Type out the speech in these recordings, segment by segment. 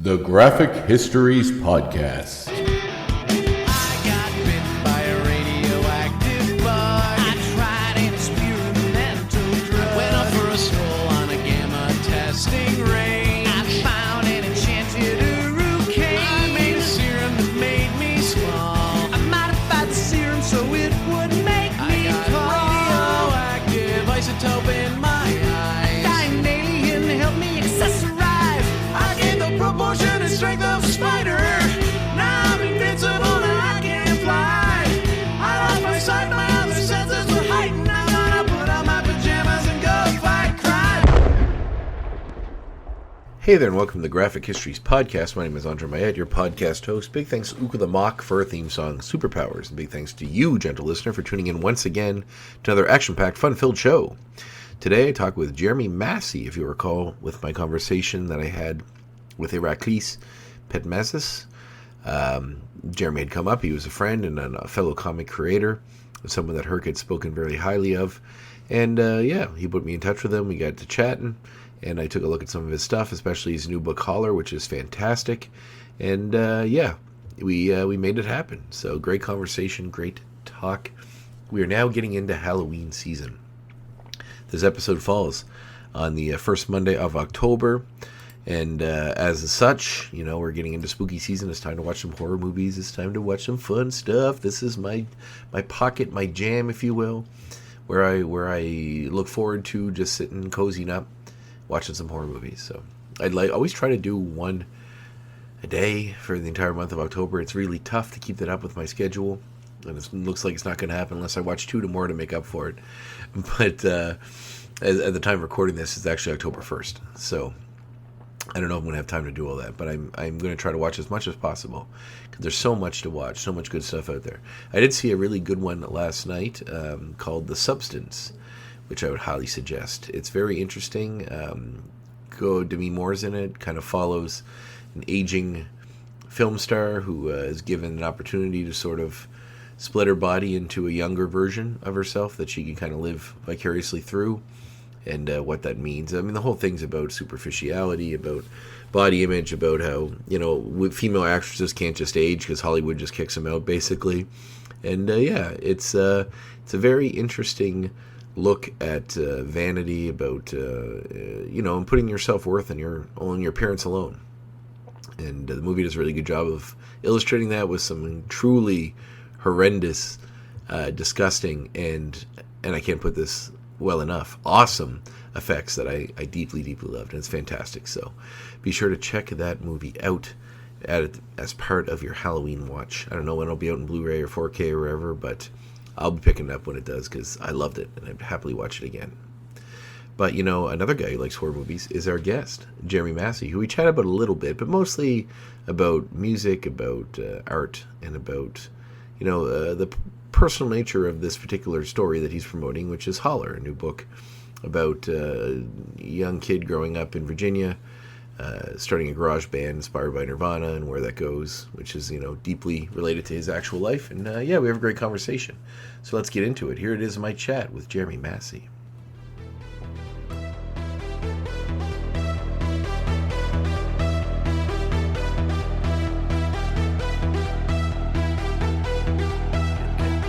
The Graphic Histories Podcast. I got bit by a radioactive bug. I tried an experimental drug. Went up for a stroll on a gamma testing range. I found an enchanted hurricane. I made a serum that made me small. I modified the serum so it would make me tall. Radioactive isotope in my eyes. Dying alien helped me accessorize. I gained the proportion and strength of a spider. Now I'm invincible and I can fly. I lost my sight, my other senses were heightened. I'm gonna put on my pajamas and go fight crime. Hey there, and welcome to the Graphic Histories Podcast. My name is André and your podcast host. Big thanks to Uka the Mock for our theme song, Superpowers. And big thanks to you, gentle listener, for tuning in once again to another action-packed, fun-filled show. Today I talk with Jeremy Massie, if you recall, with my conversation that I had with Iraklis Petmezis. Jeremy had come up. He was a friend and a fellow comic creator, someone that Herc had spoken very highly of. And he put me in touch with him. We got to chatting, and I took a look at some of his stuff, especially his new book, Holler, which is fantastic. And we made it happen. So great conversation, great talk. We are now getting into Halloween season. This episode falls on the first Monday of October. And as such, you know, we're getting into spooky season. It's time to watch some horror movies. It's time to watch some fun stuff. This is my pocket, my jam, if you will, where I look forward to just sitting, cozying up, watching some horror movies. So I'd always try to do one a day for the entire month of October. It's really tough to keep that up with my schedule, and it looks like it's not going to happen unless I watch two more to make up for it. But at the time of recording this, it's actually October 1st. So I don't know if I'm going to have time to do all that, but I'm going to try to watch as much as possible because there's so much to watch, so much good stuff out there. I did see a really good one last night called The Substance, which I would highly suggest. It's very interesting. Demi Moore's in it, kind of follows an aging film star who is given an opportunity to sort of split her body into a younger version of herself that she can kind of live vicariously through. And what that means. I mean, the whole thing's about superficiality, about body image, about how, you know, female actresses can't just age because Hollywood just kicks them out, basically. And it's a very interesting look at vanity, about and putting your self-worth on your appearance alone. And the movie does a really good job of illustrating that with some truly horrendous, disgusting, and I can't put this well enough, awesome effects that I deeply, deeply loved, and it's fantastic. So be sure to check that movie out as part of your Halloween watch. I don't know when it'll be out in Blu-ray or 4K or wherever, but I'll be picking it up when it does because I loved it, and I'd happily watch it again. But, you know, another guy who likes horror movies is our guest, Jeremy Massie, who we chat about a little bit, but mostly about music, about art, and about, the personal nature of this particular story that he's promoting, which is Holler, a new book about a young kid growing up in Virginia, starting a garage band inspired by Nirvana and where that goes, which is, deeply related to his actual life. And we have a great conversation. So let's get into it. Here it is, my chat with Jeremy Massie.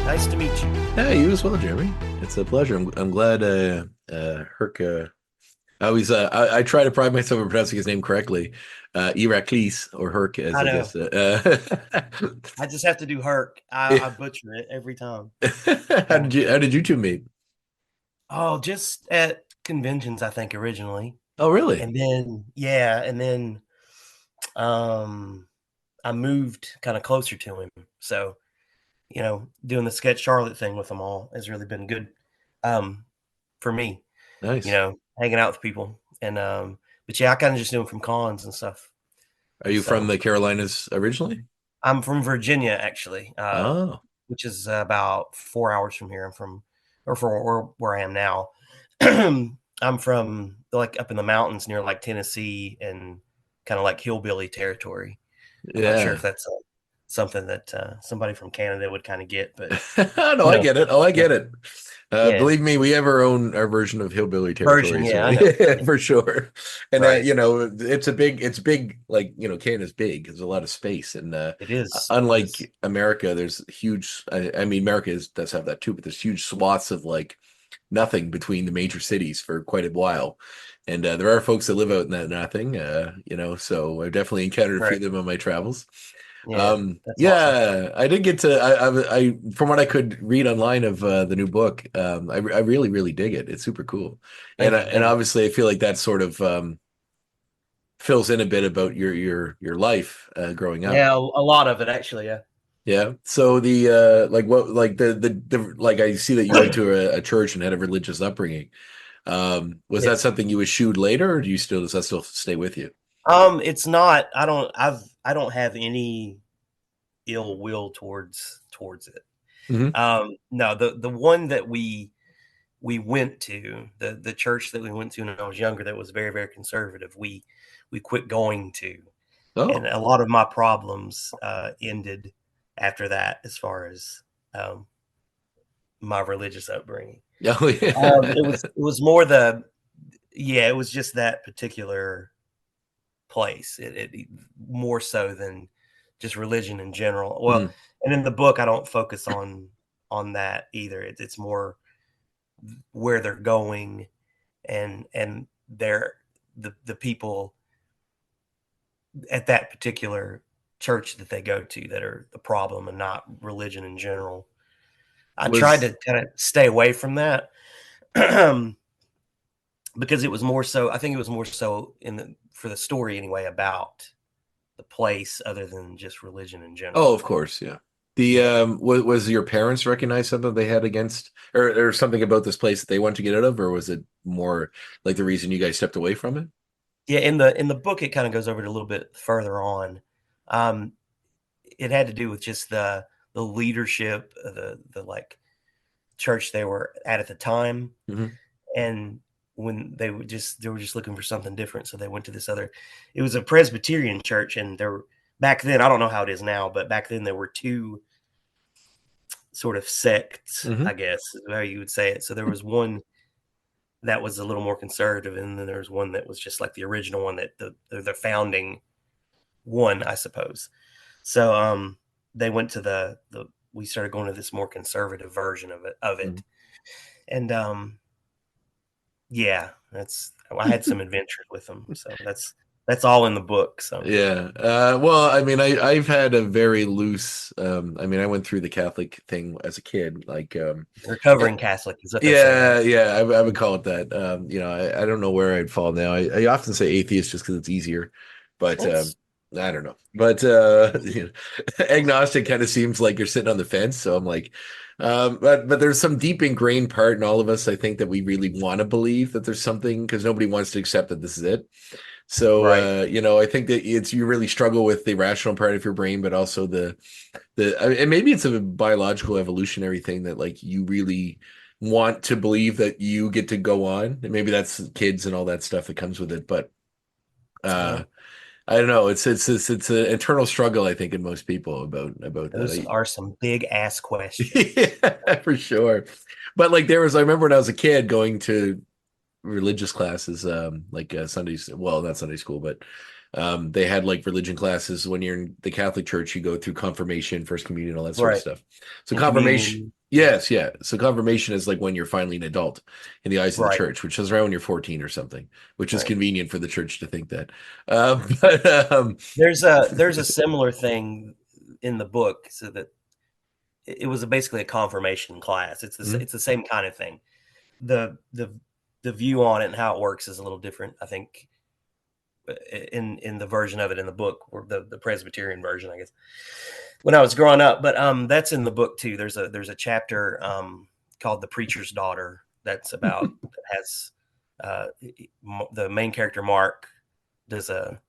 Nice to meet you. Yeah, you as well, Jeremy. It's a pleasure. I'm glad Herc. I try to pride myself in pronouncing his name correctly. Iraklis or Herc, as I guess. I just have to do Herc. I butcher it every time. How did you two meet? Oh, just at conventions, I think, originally. Oh, really? And then I moved kind of closer to him. So, doing the Sketch Charlotte thing with them all has really been good for me. Nice. Hanging out with people. And but yeah, I kind of just knew him from cons and stuff. Are you from the Carolinas originally? I'm from Virginia, actually. Oh. Which is about 4 hours from here. Where I am now. I'm from like up in the mountains near like Tennessee and kind of like hillbilly territory. I'm not sure if that's something that somebody from Canada would kind of get. But No, I get it. Oh, I get it. Yeah. Believe me, we have our version of hillbilly Version, territory, yeah, so I know. yeah, for sure. And Right. it's big. Like Canada's big. There's a lot of space, and It is. unlike America, there's huge. I mean, America does have that too, but there's huge swaths of like nothing between the major cities for quite a while. And there are folks that live out in that nothing, so I've definitely encountered a few Right. of them on my travels. Yeah, that's awesome. Yeah, I did get to, I from what I could read online of the new book, I really, really dig it. It's super cool. Thank you. And Thank you. obviously I feel like that sort of fills in a bit about your life growing up. Yeah, a lot of it actually. Yeah. Yeah. So like I see that you went to a church and had a religious upbringing. Was Yeah. that something you eschewed later, or does that still stay with you? It's not. I don't have any ill will towards it. Mhm. No, the one that we went to, the church that we went to when I was younger, that was very, very conservative. We quit going to, and Oh. a lot of my problems ended after that, as far as my religious upbringing. Oh, yeah. It was more it was just that particular place. It more so than just religion in general. Well, Mhm. and in the book, I don't focus on that either. It's more where they're going, and they're the people at that particular church that they go to that are the problem, and not religion in general. I tried Was to kind of stay away from that because it was more so. I think it was more so for the story anyway, about the place, other than just religion in Oh, general. of course, yeah. The Yeah. was your parents recognize something they had against, or something about this place that they wanted to get out of, or was it more like the reason you guys stepped away from it? Yeah, in the book, it kinda goes over it a little bit further on. Um, it had to do with just the leadership of like, church they were at the time, Hmm. and when they were just looking for something different, so they went to this other. It was a Presbyterian church, and there were back then, I don't know how it is now, but back then there were 2 sort of sects, I Hmm. guess, is how you would say it. So there was one that was a little more conservative, and then there was one that was just like the original one, that the founding one, I suppose. So they went to the we started going to this more conservative version of Hmm. it. And yeah, that's I had some adventures with them. So that's all in the book. So Yeah. Well, I mean, I've had a very loose. I mean, I went through the Catholic thing as a kid. Like, recovering Catholic is what they say, right? yeah, I would call it that. I don't know where I'd fall now. I often say atheist just because it's easier, but That's I don't know. But agnostic kind of seems like you're sitting on the fence. So I'm like, but there's some deep ingrained part in all of us. I think that we really want to believe that there's something, because nobody wants to accept that this is it. So right. I think that you really struggle with the rational part of your brain, but also and maybe it's a biological evolutionary thing that like you really want to believe that you get to go on, and maybe that's kids and all that stuff that comes with it. But Yeah. uh, I don't know. It's an internal struggle, I think, in most people about Those that. are some big ass questions. Yeah, for sure. But like I remember when I was a kid going to religious classes, like Sundays, well, not Sunday school, but they had like religion classes. When you're in the Catholic Church, you go through confirmation, first communion, all that sort of Right. stuff. So And confirmation, communion. Yeah. yes, yeah. So confirmation is like when you're finally an adult in the eyes of the Right. church, which is around when you're 14 or something, which is Right. convenient for the church to think that. But There's a similar thing in the book, so that it was basically a confirmation class. Mhm. It's the same kind of thing. The the the view on it and how it works is a little different, I think, in the version of it in the book, or the Presbyterian version, I guess, when I was growing up. But that's in the book too. There's a chapter called "The Preacher's Daughter" that's about that has the main character Mark does a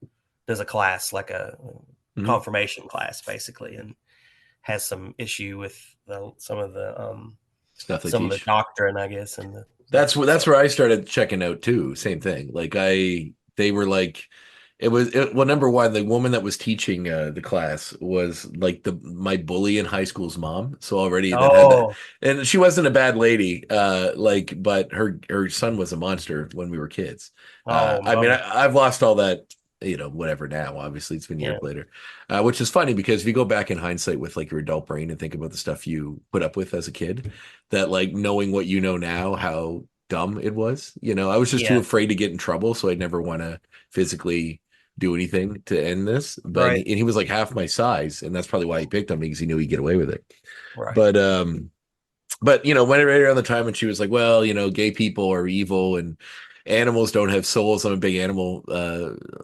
class, like a Mhm. confirmation class, basically, and has some issue with Stuff they some of the teach. doctrine, I guess, and That's stuff. where I started checking out too. Same thing. Like they were like, Well, number one, the woman that was teaching the class was like my bully in high school's mom. So already that had that, Oh, and she wasn't a bad lady, but her son was a monster when we were kids. oh, I mean, bummer. I've lost all that, whatever now. Obviously, it's been years Yeah, later, which is funny because if you go back in hindsight with like your adult brain and think about the stuff you put up with as a kid, that like knowing what you know now, how dumb it was. I was just too yeah, afraid to get in trouble, so I'd never want to physically do anything to end this. But right, and he was like half my size, and that's probably why he picked on me because he knew he'd get away with it. right. But when it right around the time when she was like, well, gay people are evil and animals don't have souls. I'm a big animal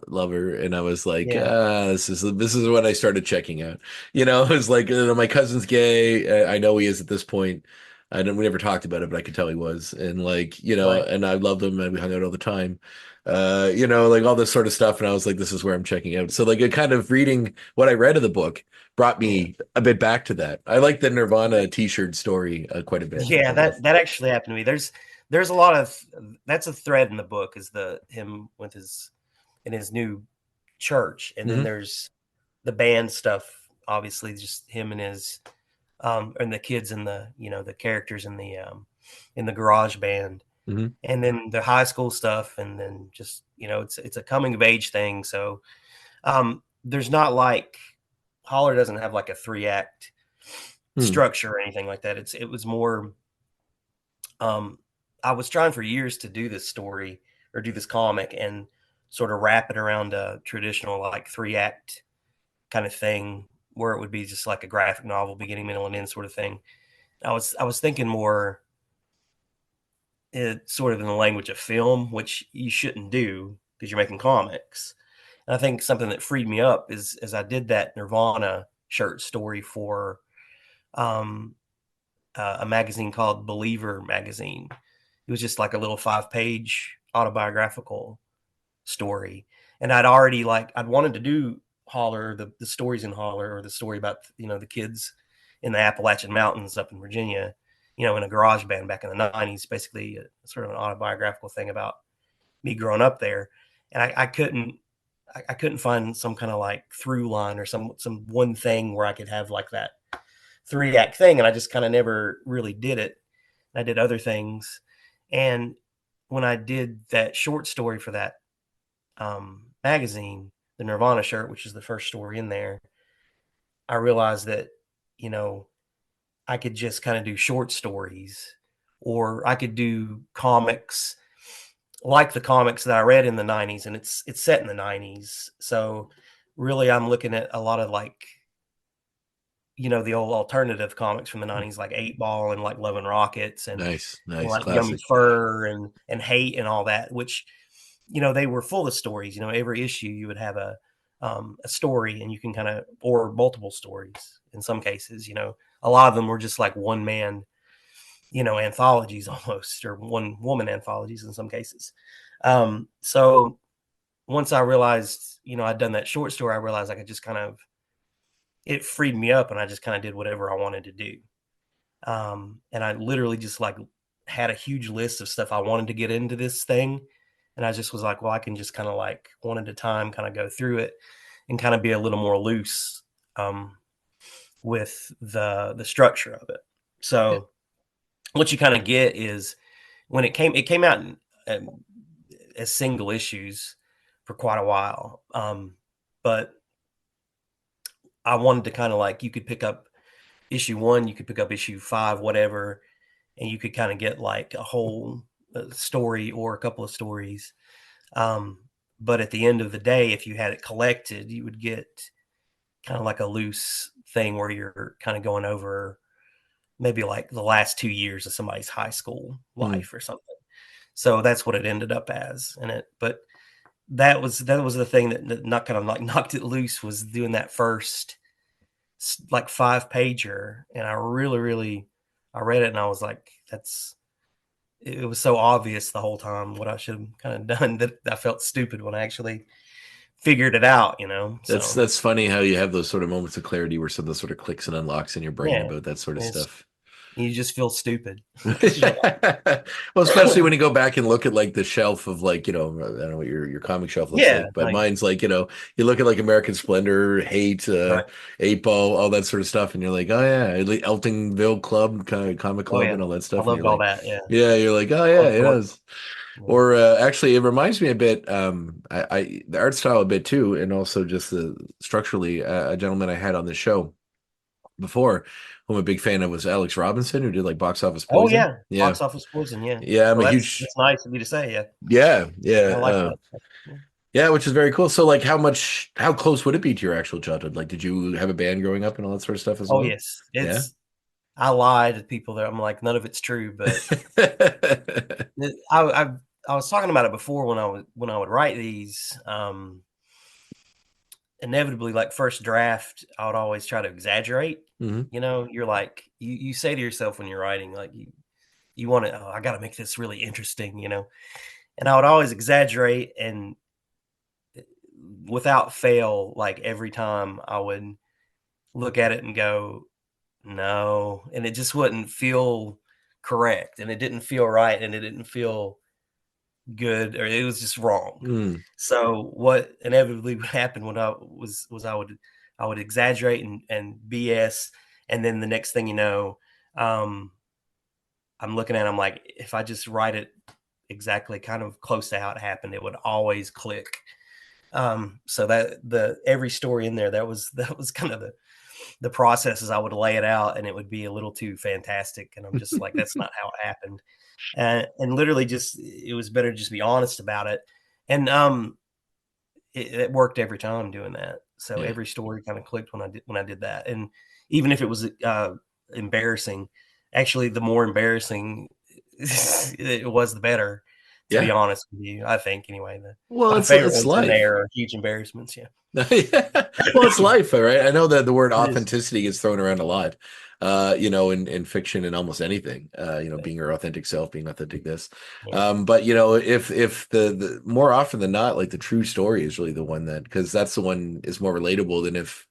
lover, and I was like, Yeah, this is when I started checking out. It was like my cousin's gay. I know he is at this point. We never talked about it, but I could tell he was, and like right. and I loved him, and we hung out all the time. Like all this sort of stuff, and I was like, this is where I'm checking out. So like, it kind of reading what I read of the book brought Yeah, me a bit back to that. I like the Nirvana T-shirt story quite a bit. yeah. That actually happened to me. There's a lot of that's a thread in the book is the him with his new church, and then Hmm. there's the band stuff. Obviously, just him and his and the kids and the characters in the garage band, Hmm. and then the high school stuff, and then just it's a coming of age thing. So there's not like Holler doesn't have like a 3 act Hmm. structure or anything like that. It was more um I was trying for years to do this story or do this comic and sort of wrap it around a traditional like 3 act kind of thing where it would be just like a graphic novel, beginning, middle, and end sort of thing. I was thinking more sort of in the language of film, which you shouldn't do because you're making comics. And I think something that freed me up is as I did that Nirvana shirt story for um, a magazine called Believer magazine. It was just like a little 5 page autobiographical story, and I'd wanted to do Holler, the stories in Holler, or the story about the kids in the Appalachian Mountains up in Virginia, in a garage band back in the '90s, basically sort of an autobiographical thing about me growing up there, and I couldn't find some kind of like through line or some one thing where I could have like that 3 act thing, and I just kind of never really did it. I did other things, and when I did that short story for that magazine, the Nirvana shirt, which is the first story in there, I realized that, you know, I could just kind of do short stories or I could do comics like the comics that I read in the '90s, and it's set in the '90s. So really I'm looking at a lot of like, the old alternative comics from the '90s like 8 Ball and like Love and Rockets Nice, and nice, like Yummy classic. Fur and Hate and all that, which they were full of stories. Every issue you would have a story, and you can kind of or multiple stories in some cases. A lot of them were just like one man, anthologies almost, or one woman anthologies in some cases. So once I realized, I'd done that short story, I realized I could just kind of it freed me up, and I just kind of did whatever I wanted to do. And I literally just like had a huge list of stuff I wanted to get into this thing. And I just was like, well, I can just kind of like one at a time kind of go through it and kind of be a little more loose with the structure of it. Yeah. So what you kind of get is when it came out as single issues for quite a while. But I wanted to kind of like you could pick up issue 1, you could pick up issue 5, whatever, and you could kind of get like a whole story or a couple of stories. Um, but at the end of the day, if you had it collected, you would get kind of like a loose thing where you're kind of going over maybe like the last 2 years of somebody's high school Mm. life or something. So that's what it ended up as. But that was the thing that not kind of like knocked it loose was doing that first like 5 pager, and I really, really, I read it and I was like, it was so obvious the whole time what I should have kind of done that I felt stupid when I actually figured it out. That's So that's funny how you have those sort of moments of clarity where something sort of clicks and unlocks in your brain yeah, about that sort of it's stuff. You just feel stupid. Well, especially when you go back and look at like the shelf of like, I don't know what your comic shelf looks Yeah, like, but like mine's like, you look at like American Splendor, Hate, right. Eight Ball, all that sort of stuff, and you're like, oh yeah, like Eltonville Club, kind of comic Oh club, yeah, and all that I stuff, and loved you're all like, that. Yeah, yeah, you're like, oh yeah, Club it Short. is. Yeah. Or actually, it reminds me a bit, the art style a bit too, and also just the structurally, a gentleman I had on the show before, who I'm a big fan of, was Alex Robinson, who did like Box Office Oh Poison. yeah, Yeah, box office poison. Yeah. yeah, I'm Well, a that's huge, nice of you to say. Yeah, yeah, I yeah, like that. Yeah. yeah, which is very cool. So, like, how close would it be to your actual childhood? Like, did you have a band growing up and all that sort of stuff as Oh well? yes, Yeah. I lie to people that I'm like none of it's true, but I was talking about it before when I would write these. Inevitably, like first draft, I would always try to exaggerate. Hmm. You're like you say to yourself when you're writing, like you want to, oh, I got to make this really interesting, and I would always exaggerate and without fail, like every time I would look at it and go, no, and it just wouldn't feel correct, and it didn't feel right, and it didn't feel good, or it was just wrong. Mm. So what inevitably would happen when I would exaggerate and BS, and then the next thing you know, um, I'm looking at it, I'm like, if I just write it exactly kind of close to how it happened, it would always click. So that the every story in there, that was kind of the processes I would lay it out, and it would be a little too fantastic, and I'm just like, that's not how it happened. And literally just it was better to just be honest about it. And it worked every time doing that. So Yeah. every story kind of clicked when I did that. And even if it was embarrassing, actually the more embarrassing it was, the better, to be Yeah. honest with you. I think anyway. Well, My favorite it's ones in life. there are huge embarrassments. Yeah. Yeah. Well, it's life, all right. I know that the word It is. authenticity gets thrown around a lot, in fiction and almost anything, being your authentic self, being authentic this. Yeah. But if the more often than not, like the true story is really the one that, because that's the one is more relatable than if,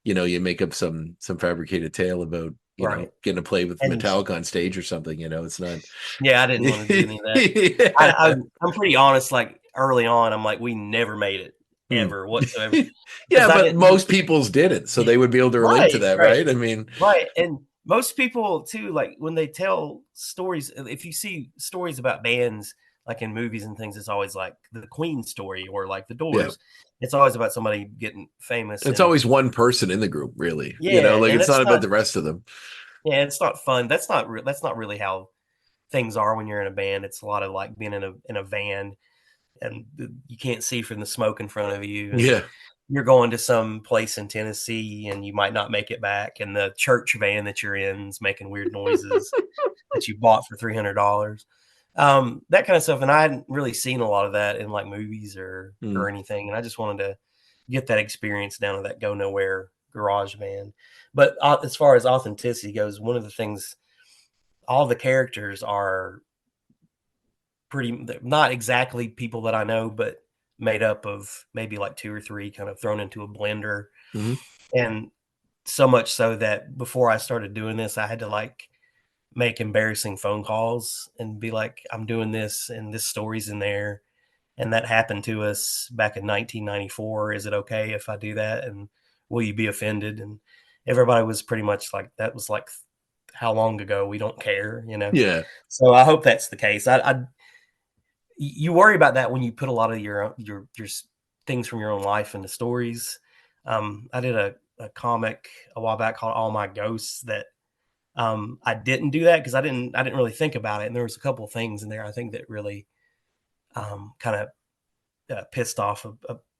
you make up some fabricated tale about, Right. getting to play with And Metallica on stage or something, it's not. yeah, I didn't want to do any of that. Yeah. I'm pretty honest. Like early on, I'm like, we never made it Hmm. ever whatsoever because Yeah, I but didn't. most people's didn't, so they would be able to relate to Right, that, right, right? I mean, right. And most people too, like when they tell stories, if you see stories about bands like in movies and things, it's always like the Queen story or like the yeah, Doors. It's always about somebody getting famous, it's and always one person in the group, really. yeah, Like and it's not it's about not. the rest of them. Yeah, it's not fun. That's not really how things are when you're in a band. It's a lot of like being in a van, and you can't see from the smoke in front of you, and Yeah. you're going to some place in Tennessee, and you might not make it back, and the church van that you're in is making weird noises that you bought for $300. That kind of stuff. And I hadn't really seen a lot of that in like movies Mm. or anything, and I just wanted to get that experience down to that go nowhere garage band. But as far as authenticity goes, one of the things, all the characters are pretty, not exactly people that I know, but made up of maybe like two or three kind of thrown into a blender. Hmm. And so much so that before I started doing this, I had to like make embarrassing phone calls and be like, I'm doing this and this story's in there. And that happened to us back in 1994. Is it okay if I do that? And will you be offended? And everybody was pretty much like, that was like, how long ago? We don't care. Yeah. So I hope that's the case. You worry about that when you put a lot of your things from your own life into stories. I did a comic a while back called All My Ghosts that I didn't do that because I didn't really think about it, and there was a couple of things in there I think that really kind of pissed off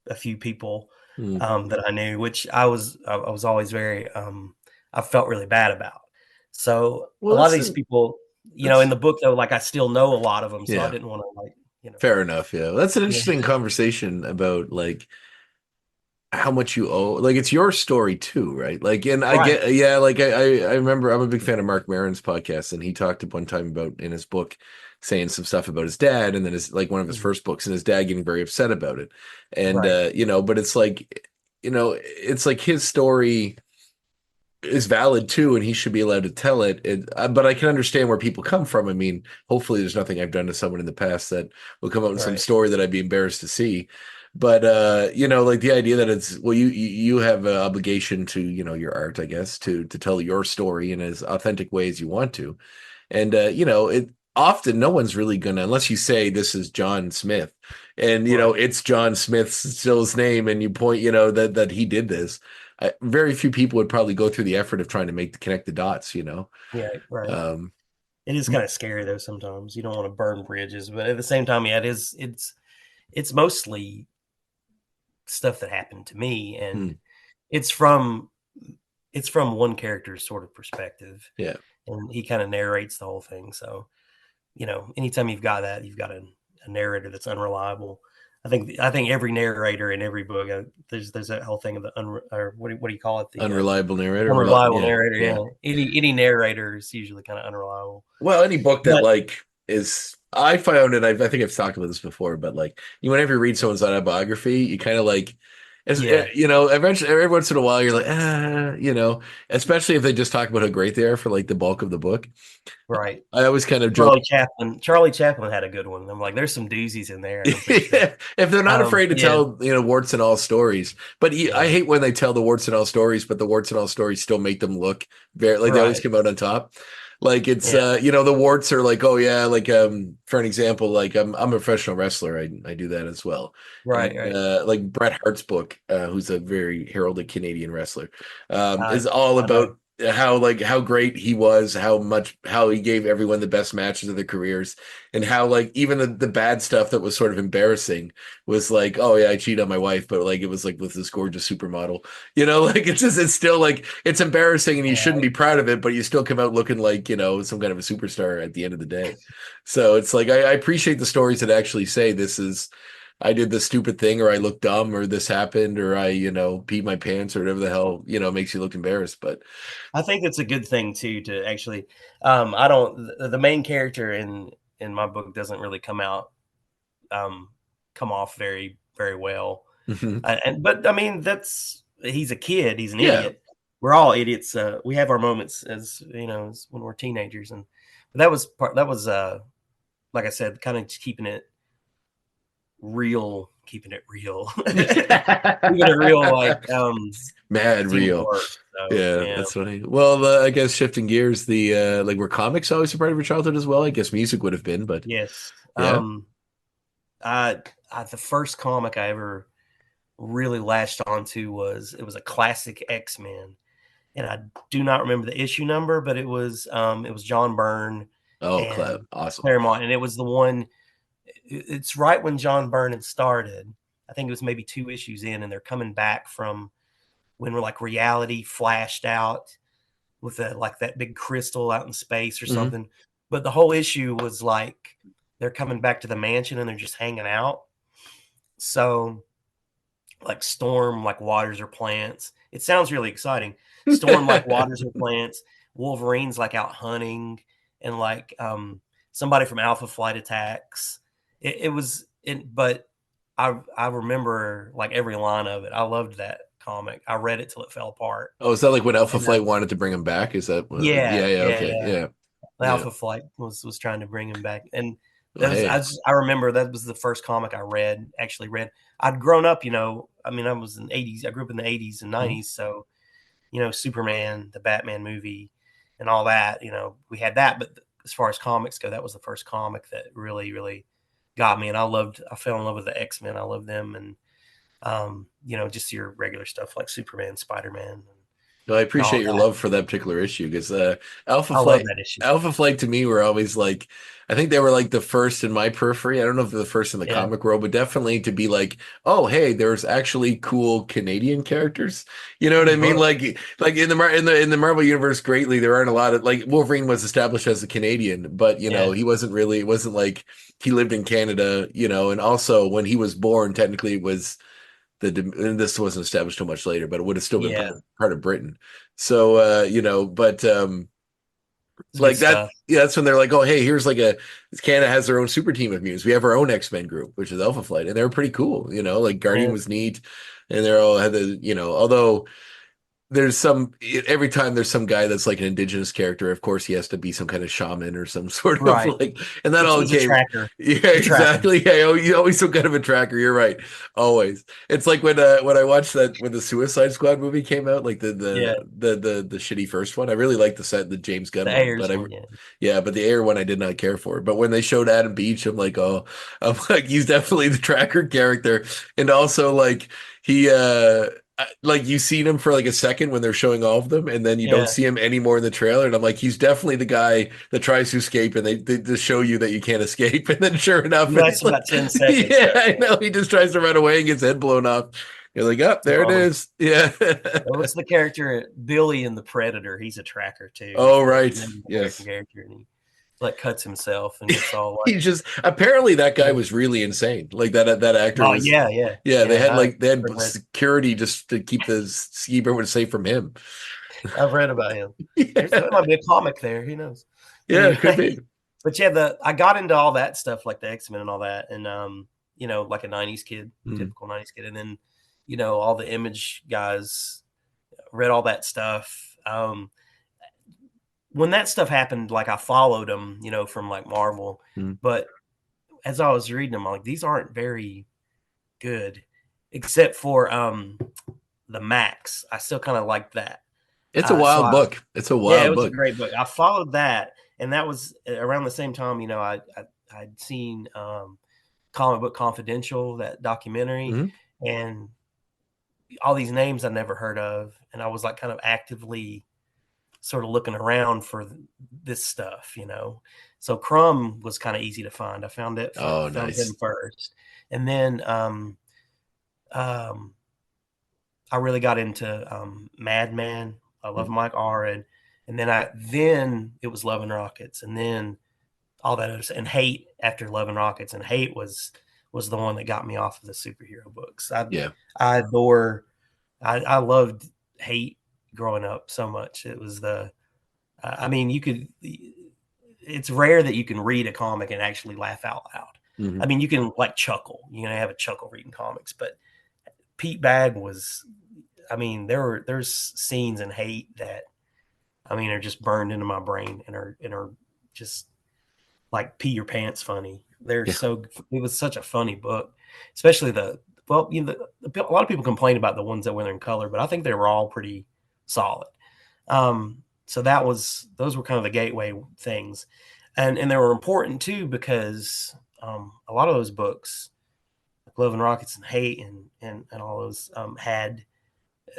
a few people Mm. that I knew, which I was always very I felt really bad about. So a Well, lot of these people, in that's the book though, like I still know a lot of them, so I yeah, didn't want to like fair enough. Yeah, that's an yeah, interesting conversation about like how much you owe. Like it's your story too, right? Like, and I right, get, yeah, like I remember I'm a big fan of Mark Maron's podcast, and he talked at one time about in his book saying some stuff about his dad, and then his like one of his mhm, first books, and his dad getting very upset about it, and right, but it's like, it's like his story is valid too, and he should be allowed to tell it. But I can understand where people come from. I mean, hopefully there's nothing I've done to someone in the past that will come out with some story that I'd be embarrassed to see. But like the idea that it's, well, you have an obligation to, your art, I guess, to tell your story in as authentic way as you want to. And it often no one's really gonna, unless you say this is John Smith, and it's John Smith's still his name, and you point that he did this. Very few people would probably go through the effort of trying to connect the dots. Yeah, right. It is kind of scary though. Sometimes you don't want to burn bridges, but at the same time, yeah, it's mostly stuff that happened to me, and it's from one character's sort of perspective. Yeah, and he kind of narrates the whole thing. So, anytime you've got that, you've got a narrator that's unreliable. I think every narrator in every book, there's that whole thing of the what do you call it? The unreliable narrator. Unreliable narrator. Yeah. Any narrator is usually kind of unreliable. Well, any book that is, I found it. I think I've talked about this before, but whenever you read someone's autobiography, you kind of eventually every once in a while you're like, especially if they just talk about how great they are for the bulk of the book. Right. I always kind of joke. Charlie Chaplin had a good one. I'm like, there's some doozies in there. Sure. If they're not afraid to tell, warts and all stories, but I hate when they tell the warts and all stories, but the warts and all stories still make them look very, they always come out on top. It's the warts are oh yeah, for an example, I'm a professional wrestler. I do that as well. Right. Like Bret Hart's book, who's a very heralded Canadian wrestler, is all about how great he was, how he gave everyone the best matches of their careers, and how even the bad stuff that was sort of embarrassing was oh yeah, I cheated on my wife, but it was with this gorgeous supermodel, it's still it's embarrassing and you shouldn't be proud of it, but you still come out looking some kind of a superstar at the end of the day. So it's I appreciate the stories that actually say I did this stupid thing, or I look dumb, or this happened, or I, peed my pants, or whatever the hell, makes you look embarrassed. But I think it's a good thing too, to actually, the main character in my book doesn't really come off very, very well. But I mean, he's a kid, he's an idiot. We're all idiots. We have our moments as when we're teenagers. But that was like I said, kind of keeping it real, keeping it real, mad real. That's funny. Well, I guess shifting gears, the were comics always a part of your childhood as well? I guess music would have been, but yes. The first comic I ever really latched onto was a classic X-Men, and I do not remember the issue number, but it was John Byrne. Oh, awesome. Claremont, and it was the one. It's right when John Byrne had started. I think it was maybe 2 issues in, and they're coming back from when reality flashed out with that big crystal out in space or something. But the whole issue was they're coming back to the mansion and they're just hanging out. So storm waters or plants. It sounds really exciting. Storm waters or plants. Wolverine's out hunting, and somebody from Alpha Flight attacks. But I remember every line of it. I loved that comic. I read it till it fell apart. Oh, is that when Alpha Flight wanted to bring him back? Is that okay. Alpha Flight was trying to bring him back, and I remember that was the first comic I actually read. I'd grown up, I was in the 80s. I grew up in the 80s and 90s, so Superman, the Batman movie, and all that. We had that, but as far as comics go, that was the first comic that really, really got me, and I fell in love with the X-Men. I love them, and just your regular stuff like Superman, Spider-Man. No, I appreciate your love for that particular issue, because Alpha Flight to me were always I think they were the first in my periphery. I don't know if they're the first in the comic world, but definitely to be oh, hey, there's actually cool Canadian characters. You know what I mean? In the Marvel universe, greatly, there aren't a lot of Wolverine was established as a Canadian, but he wasn't really. It wasn't he lived in Canada, and also when he was born, technically it was. And this wasn't established too much later, but it would have still been part of Britain. So, but that, that's when they're oh, hey, here's Canada has their own super team of mutants. We have our own X-Men group, which is Alpha Flight, and they were pretty cool. Guardian was neat, and they all had although every time there's some guy that's like an indigenous character, of course he has to be some kind of shaman or some sort of Right. like, and that all He's a came. tracker. Yeah, To track 'em. exactly. Yeah, you always some kind of a tracker. You're right. Always. It's like when I watched that when the Suicide Squad movie came out, like Yeah. the shitty first one. I really liked the James Gunn The one, Ayers but one, yeah. yeah, but the Ayer one I did not care for. But when they showed Adam Beach, I'm like he's definitely the tracker character, and also like he like you seen him for like a second when they're showing all of them, and then you don't Yeah. see him anymore in the trailer. And I'm like, he's definitely the guy that tries to escape, and they just show you that you can't escape. And then sure enough, He lasts it's like, about 10 seconds. yeah, I know. He just tries to run away and gets head blown off. You're like, oh, there it is. Yeah. What's the character Billy in the Predator? He's a tracker too. Oh, He's the right. Native American Yes. character, and he like cuts himself and gets all like. He just apparently that guy was really insane. Like that actor Oh was. yeah. Yeah, they had I've security just to keep everyone safe from him. I've read about him. Yeah, There might be a comic there. Who knows? yeah, it could be. But yeah, I got into all that stuff like the X-Men and all that, and like a '90s kid, typical '90s kid, and then all the Image guys read all that stuff. When that stuff happened, like I followed them, from like Marvel, but as I was reading them, I'm like, these aren't very good, except for the Max. I still kind of like that. It's a wild book. It's a wild book. Yeah, it was a great book. I followed that, and that was around the same time. I'd seen Comic Book Confidential, that documentary, and all these names I never heard of, and I was like kind of actively sort of looking around for this stuff, So Crumb was kind of easy to find. I found it. Found him first, and then I really got into Madman. I love Mike Oren, and then it was Love and Rockets, and then all that other stuff, and Hate after Love and Rockets, and Hate was the one that got me off of the superhero books. I loved Hate growing up so much. It was it's rare that you can read a comic and actually laugh out loud. I mean, you can like chuckle, have a chuckle reading comics, but Pete Bag was, there's scenes in Hate that, are just burned into my brain and are just like pee your pants funny. It was such a funny book, especially a lot of people complain about the ones that were in color, but I think they were all pretty solid. So those were kind of the gateway things. And they were important too, because a lot of those books, like Love and Rockets and Hate and all those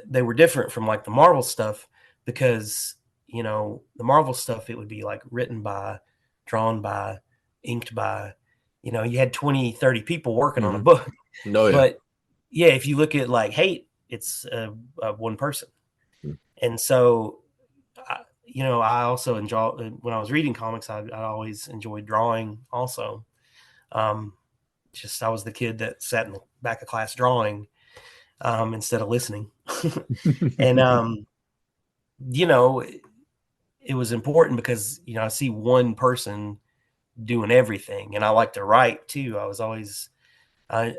they were different from like the Marvel stuff, because the Marvel stuff, it would be like written by, drawn by, inked by, you had 20-30 people working on a book. No, yeah. But yeah, if you look at like Hate, it's one person. And so I also enjoy, when I was reading comics, I always enjoyed drawing also. I was the kid that sat in the back of class drawing instead of listening. And it was important because I see one person doing everything, and I like to write too. I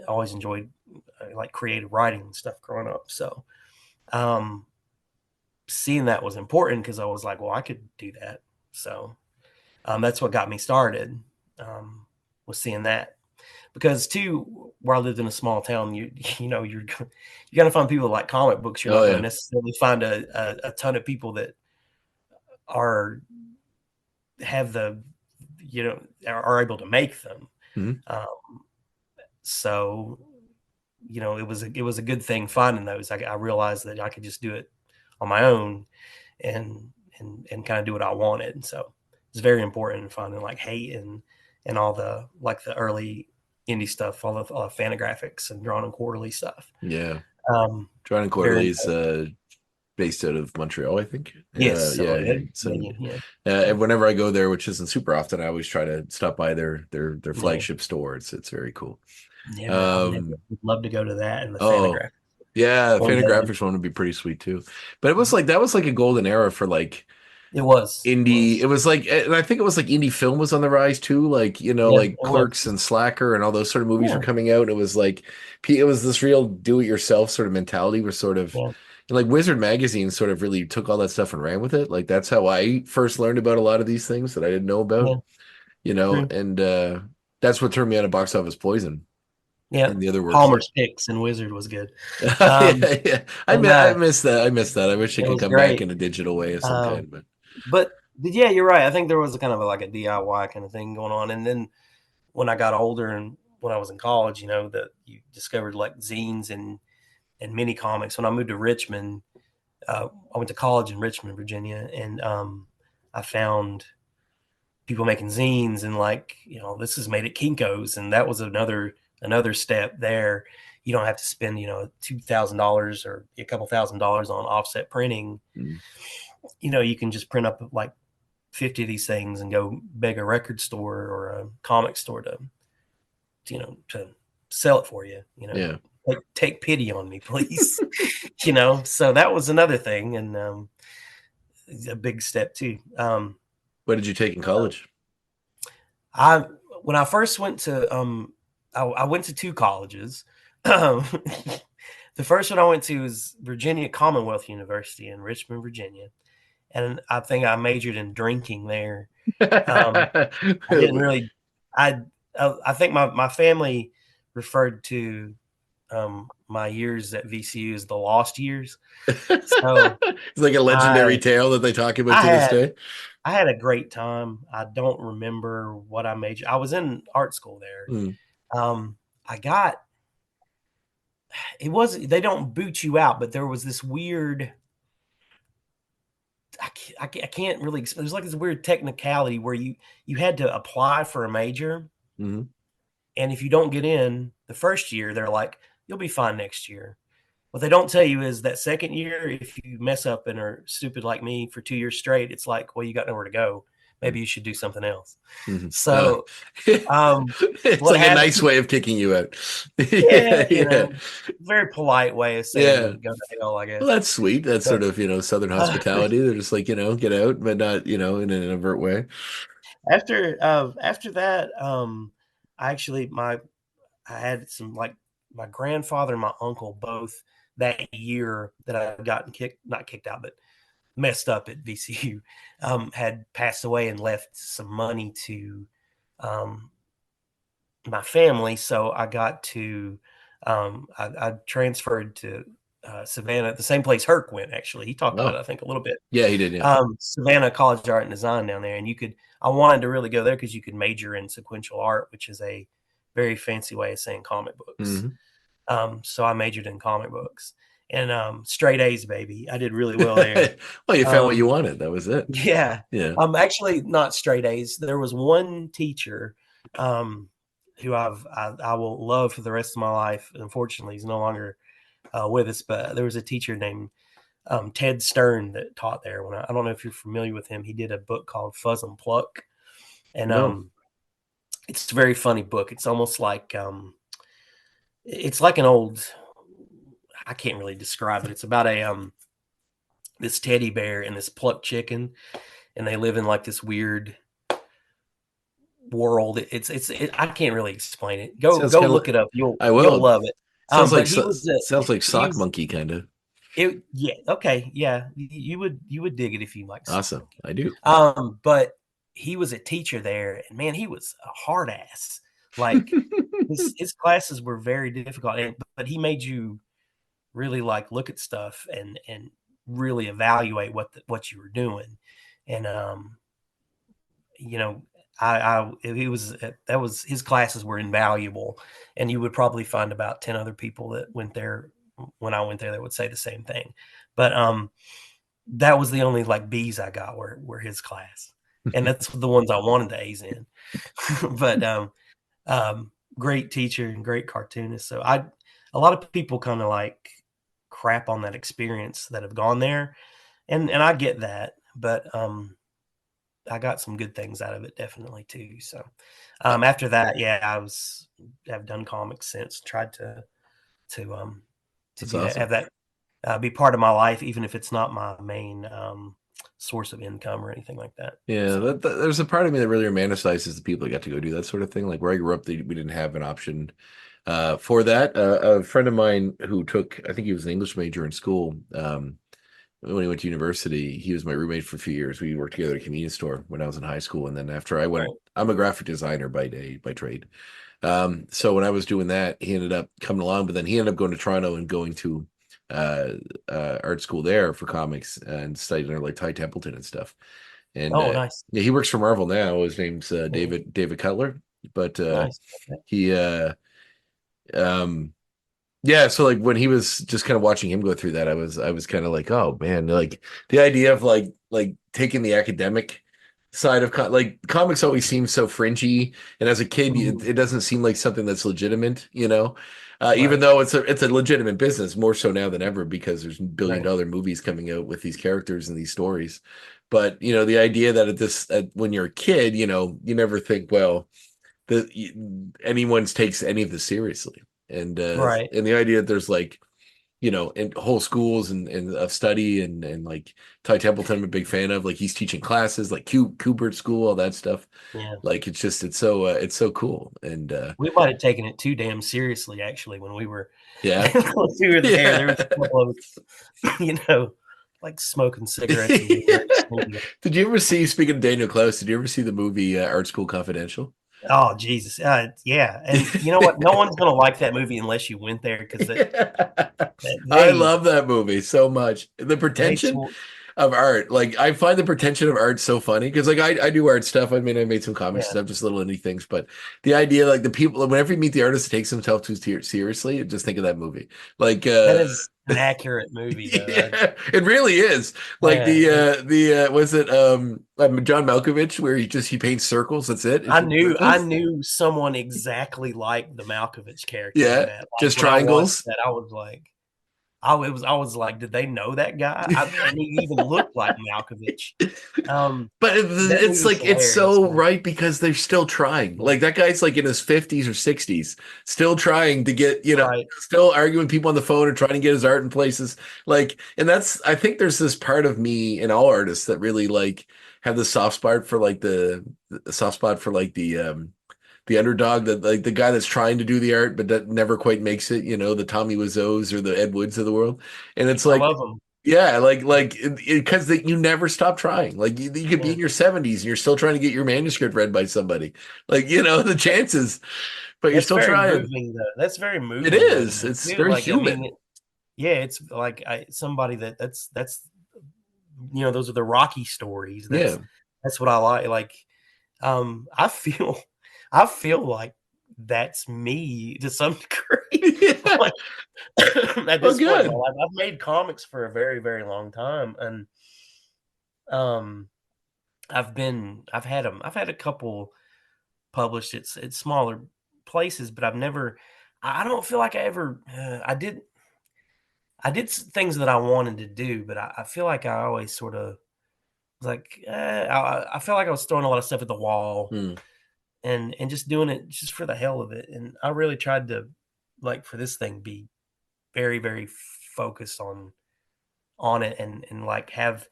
always enjoyed like creative writing and stuff growing up. So seeing that was important, because I was like, well, I could do that. So that's what got me started, was seeing that. Because too, where I lived in a small town, you're gonna find people that like comic books. You're not gonna necessarily find a ton of people that are able to make them. So it was a good thing finding those. I realized that I could just do it on my own and kind of do what I wanted. And so it's very important finding like Hate and all the like the early indie stuff, all the Fantagraphics and Drawn and Quarterly stuff. Yeah. Drawn and Quarterly is based out of Montreal, I think. Yes. And whenever I go there, which isn't super often, I always try to stop by their flagship store. It's very cool. Yeah, would love to go to that and the Fantagraphics. Yeah, the Fantagraphics one would be pretty sweet too. But it was like that was like a golden era for like it was indie. It was like, and I think it was like indie film was on the rise too. Like like Clerks and Slacker and all those sort of movies were coming out. It was like it was this real do-it-yourself sort of mentality was sort of like Wizard magazine sort of really took all that stuff and ran with it. Like that's how I first learned about a lot of these things that I didn't know Yeah, about, true. and that's what turned me on to Box Office Poison Yeah, and the other works that. Palmer's Picks and Wizard was good. Um, Yeah, yeah. and I miss that. I miss that. I wish it it could was come back great. in a digital way of some Um, kind, but but yeah, you're right. I think there was a kind of like a DIY kind of thing going on. And then when I got older and when I was in college, that you discovered like zines and mini comics. When I moved to Richmond, I went to college in Richmond, Virginia, and I found people making zines and like, this is made at Kinko's, and that was another step there. You don't have to spend, $2,000 or a couple $1,000s on offset printing. mm, You can just print up like 50 of these things and go beg a record store or a comic store to sell it for you. yeah. Take pity on me, please. So that was another thing, and a big step too. What did you take in college? I When I first went to I went to two colleges. The first one I went to was Virginia Commonwealth University in Richmond, Virginia, and I think I majored in drinking there. I didn't really. I think my family referred to my years at VCU as the lost years. So It's like a legendary tale that they talk about I to this had day. I had a great time. I don't remember what I majored. I was in art school there. Mm, I got it was they don't boot you out, but there was this weird. I can't really explain. There's like this weird technicality where you had to apply for a major, mhm. and if you don't get in the first year, they're like, you'll be fine next year. What they don't tell you is that second year, if you mess up and are stupid like me for 2 years straight, it's like, well, you got nowhere to go. Maybe you should do something else. Mhm. So, It's what like a happened? nice way of kicking you out. Yeah, Yeah, yeah, very polite way of yeah. saying go to hell, I Well, guess. that's sweet. That's But sort of, Southern uh, hospitality. They're just like, get out, but not, in an overt way. after that, I actually I had some like my grandfather and my uncle both that year that I gotten not kicked out, but messed up at VCU, had passed away and left some money to um, my family. So I got to, I transferred to Savannah, the same place Herc went, actually. He talked about Oh, it, I think, a little bit. yeah, he did. Yeah. Savannah College of Art and Design down there. And I wanted to really go there because you could major in sequential art, which is a very fancy way of saying comic books. Mhm. So I majored in comic books and straight A's, baby. I did really well there. Well, you found what Um, you wanted. That was it. yeah. Yeah. Actually not straight A's. There was one teacher um, who I will love for the rest of my life. Unfortunately, he's no longer with us, but there was a teacher named Ted Stern that taught there. I don't know if you're familiar with him. He did a book called Fuzz and Pluck, and No. it's a very funny book. It's almost like it's like an old. I can't really describe it. It's about a this teddy bear and this plucked chicken, and they live in like this weird world. I can't really explain it. Go Sounds kind of look like it up. You'll I you'll will. love it. But he was Sounds like he Sock was Monkey kind of. it. Yeah. Okay. Yeah. You would dig it if you like Sock Awesome. Monkey. I do. But he was a teacher there, and man, he was a hard ass. Like his classes were very difficult, but he made you really like look at stuff and really evaluate what you were doing. And you know, I he was that was his classes were invaluable, and you would probably find about 10 other people that went there when I went there that would say the same thing. But that was the only like B's I got were his class, and that's the ones I wanted the A's in. But great teacher and great cartoonist. So a lot of people kind of like crap on that experience that have gone there, and I get that, but I got some good things out of it definitely too. So after that, yeah, I've done comics since, tried to That's do that, awesome. have that be part of my life, even if it's not my main source of income or anything like that. Yeah, So, there's a part of me that really romanticizes the people that got to go do that sort of thing. Like where I grew up, we didn't have an option For that, a friend of mine who took, I think he was an English major in school. When he went to university, he was my roommate for a few years. We worked together at a convenience store when I was in high school, and then after I went, Right. I'm a graphic designer by trade. So when I was doing that, he ended up coming along, but then he ended up going to Toronto and going to uh, art school there for comics and studied under like Ty Templeton and stuff. And Oh, nice. yeah, he works for Marvel now. His name's Mhm. David Cutler, but Nice. Okay. he um yeah, so like when he was just kind of watching him go through that, I was kind of like, oh man, like the idea of like taking the academic side of like comics always seems so fringy, and as a kid, Mhm. it doesn't seem like something that's legitimate, even Right. though it's a legitimate business more so now than ever because there's Right. billion-dollar movies coming out with these characters and these stories. But the idea that when you're a kid, you never think, well, that anyone's takes any of this seriously, Right. and the idea that there's like in whole schools and of study and like Ty Templeton I'm a big fan of, like he's teaching classes like Cooper School, all that stuff. Yeah. Like it's so cool. And We might have taken it too damn seriously, actually, when we were yeah. when we were there. There was Yeah. a couple of us, like smoking cigarettes and being very sneaky. Did you ever see, speaking of Daniel Close, did you ever see the movie Art School Confidential? Oh, Jesus. Yeah. And you know what? No one's gonna like that movie unless you went there because Yeah. I they love that movie so much. The they pretension swore. of art. Like I find the pretension of art so funny because like I do art stuff. I mean, I made some comics Yeah, stuff, just little indie things. But the idea, like the people, whenever you meet the artist that takes himself too seriously, just think of that movie. Like that is an accurate movie, though. yeah, it really is. Like Yeah, was it John Malkovich where he paints circles. That's it. It's I just knew I circles. knew someone exactly like the Malkovich character in Yeah, that. Like just when I watched triangles. that, I was like, did they know that guy? And he even looked like Malkovich. But That it's movie's like it's hilarious, so man. right because they're still trying. Yeah, Like that guy's like in his 50s or 60s, still trying to get, right. still arguing with people on the phone and trying to get his art in places. Like, and I think there's this part of me in all artists that really like have the soft spot for like the soft spot for like the underdog, that like the guy that's trying to do the art but that never quite makes it, the Tommy Wiseau's or the Ed Woods of the world. And it's I like, love him. yeah, like because you never stop trying. Like you could be Yeah. in your 70s and you're still trying to get your manuscript read by somebody. Like, the chances, but you're That's still very trying. moving, though. That's very It moving, though, to is. me It's too. very Like, I mean, human. yeah, it's like somebody that's those are the Rocky stories. Yeah. That's what I like. Like, I feel I feel like that's me to some degree. Yeah. Like, at Oh, this point in my good. life, I've made comics for a very, very long time, and um, I've had a couple published at smaller places, but I've never. I don't feel like I ever. I did things that I wanted to do, but I feel like I always sort of was like, I felt like I was throwing a lot of stuff at the wall Hmm. and just doing it just for the hell of it. And I really tried to, like, for this thing, be very, very focused on it and like have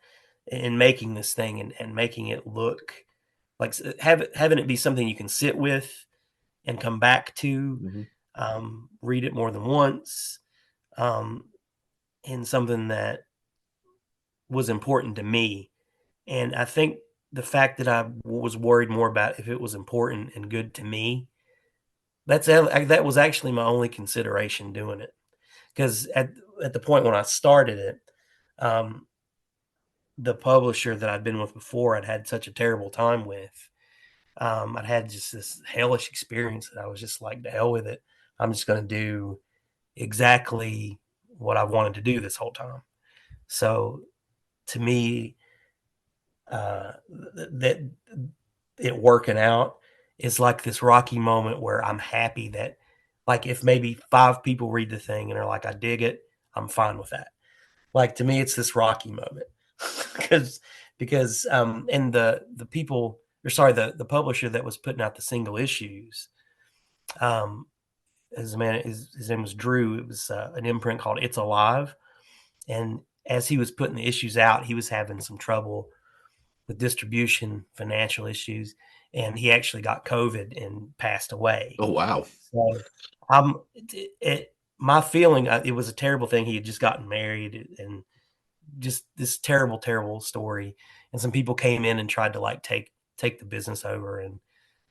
in making this thing and making it look like having it be something you can sit with and come back to, Hmm. read it more than once, um, and something that was important to me. And I think the fact that I was worried more about if it was important and good to me, that was actually my only consideration doing it. Because at the point when I started it, um, the publisher that I'd been with before, I'd had such a terrible time with. I'd had just this hellish experience that I was just like, to hell with it. I'm just going to do exactly what I wanted to do this whole time. So to me, that it working out is like this rocky moment where I'm happy that, like, if maybe 5 people read the thing and are like, I dig it, I'm fine with that. Like, to me, it's this rocky moment because and the people, or sorry, the publisher that was putting out the single issues, um, his name was Drew. It was an imprint called It's Alive, and as he was putting the issues out, he was having some trouble with distribution, financial issues, and he actually got COVID and passed away. Oh, wow. So my feeling, it was a terrible thing. He had just gotten married and just this terrible, terrible story. And some people came in and tried to like take the business over, and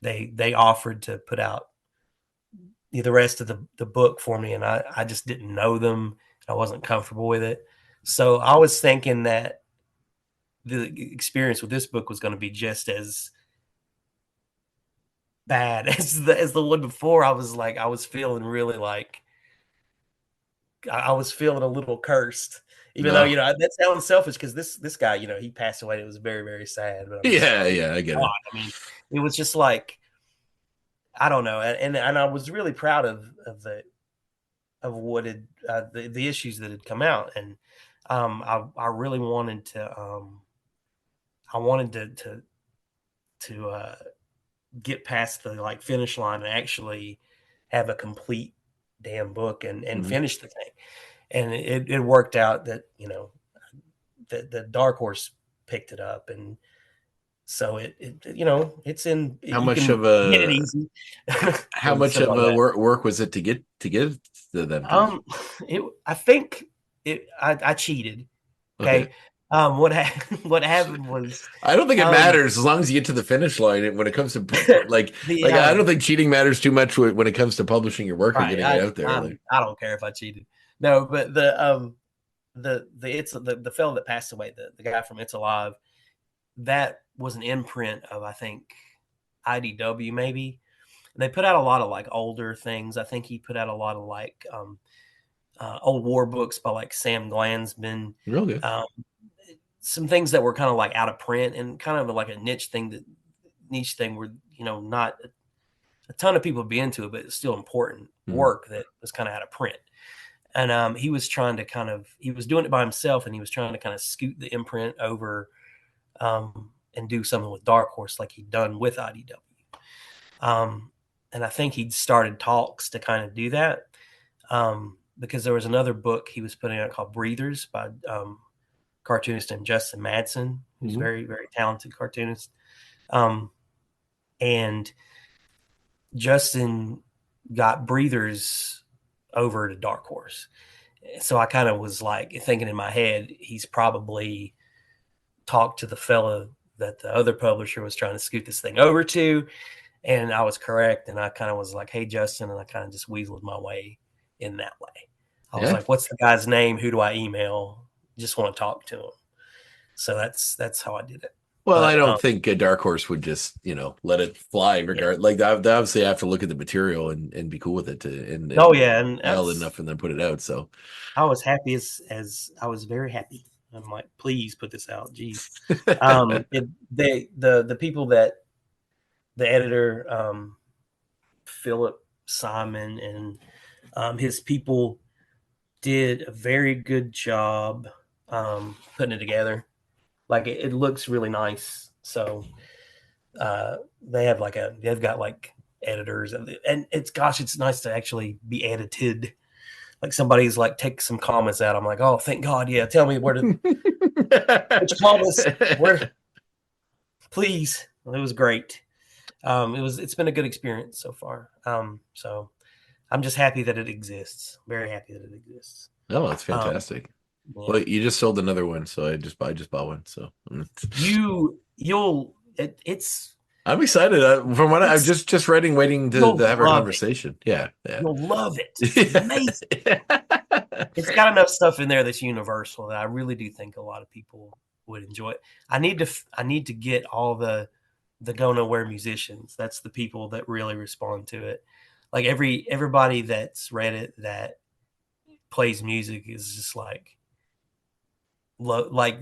they offered to put out the rest of the book for me. And I just didn't know them. I wasn't comfortable with it. So I was thinking that the experience with this book was going to be just as bad as the one before. I was feeling really like I was feeling a little cursed, even though, that sounds selfish because this guy, he passed away. It was very, very sad. But Yeah, I get it. I mean, it was just like, I don't know. And I was really proud of what had the issues that had come out. And I really wanted to to get past the like finish line and actually have a complete damn book and finish the thing. And it worked out that, that the Dark Horse picked it up. And so it's in, how much of a get it easy. how much of a work was it to get to them? I think I cheated. Okay. What happened was, I don't think it matters as long as you get to the finish line. When it comes to I don't think cheating matters too much when it comes to publishing your work and getting it out there. I don't care if I cheated. No, but the fellow that passed away, the guy from It's Alive, that was an imprint of, I think, IDW maybe. And they put out a lot of like older things. I think he put out a lot of like old war books by like Sam Glansman. Real good. Some things that were kind of like out of print and kind of like a niche thing where, not a ton of people would be into it, but it's still important work that was kind of out of print. And he was trying to he was doing it by himself, and he was trying to kind of scoot the imprint over and do something with Dark Horse like he'd done with IDW. And I think he'd started talks to kind of do that because there was another book he was putting out called Breathers by cartoonist named Justin Madsen, who's very, very talented cartoonist. And Justin got Breathers over to Dark Horse. So I kind of was like thinking in my head, he's probably talked to the fella that the other publisher was trying to scoot this thing over to. And I was correct. And I kind of was like, hey, Justin. And I kind of just weaseled my way in that way. I was like, what's the guy's name? Who do I email? Just want to talk to him. So that's how I did it. Well, I don't think a Dark Horse would just, let it fly. Like, they obviously have to look at the material and be cool with it. And enough and then put it out. So I was happy as I was very happy. I'm like, please put this out. Jeez. The people that the editor, Philip Simon and his people did a very good job putting it together. Like it looks really nice. So they've got like editors and it's nice to actually be edited. Like somebody's like take some comments out. I'm like, oh, thank God. Yeah. Tell me which comments where, please. Well, it was great. It's been a good experience so far. So I'm just happy that it exists. Very happy that it exists. Oh, that's fantastic. Yeah. Well, you just sold another one, so I just bought one. So it's. I'm excited. From what I'm just waiting to have a conversation. Yeah. You'll love it. It's amazing. It's got enough stuff in there that's universal that I really do think a lot of people would enjoy it. I need to get all the go nowhere musicians. That's the people that really respond to it. Like everybody that's read it that plays music is just like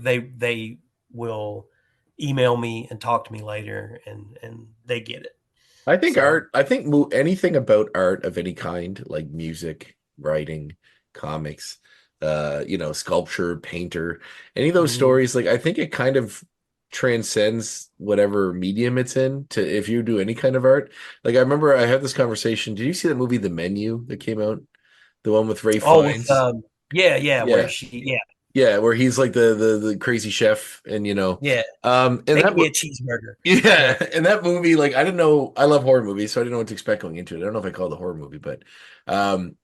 they will email me and talk to me later and they get it. I think anything about art of any kind, like music, writing, comics, sculpture, painter, any of those stories, like I think it kind of transcends whatever medium it's in to if you do any kind of art. Like I remember I had this conversation. Did you see that movie The Menu that came out? The one with Ray Fiennes? Yeah. Where she Yeah, where he's like the crazy chef, and Yeah, and make that me a cheeseburger. yeah, and that movie, like, I didn't know, I love horror movies, so I didn't know what to expect going into it. I don't know if I call it a horror movie, but and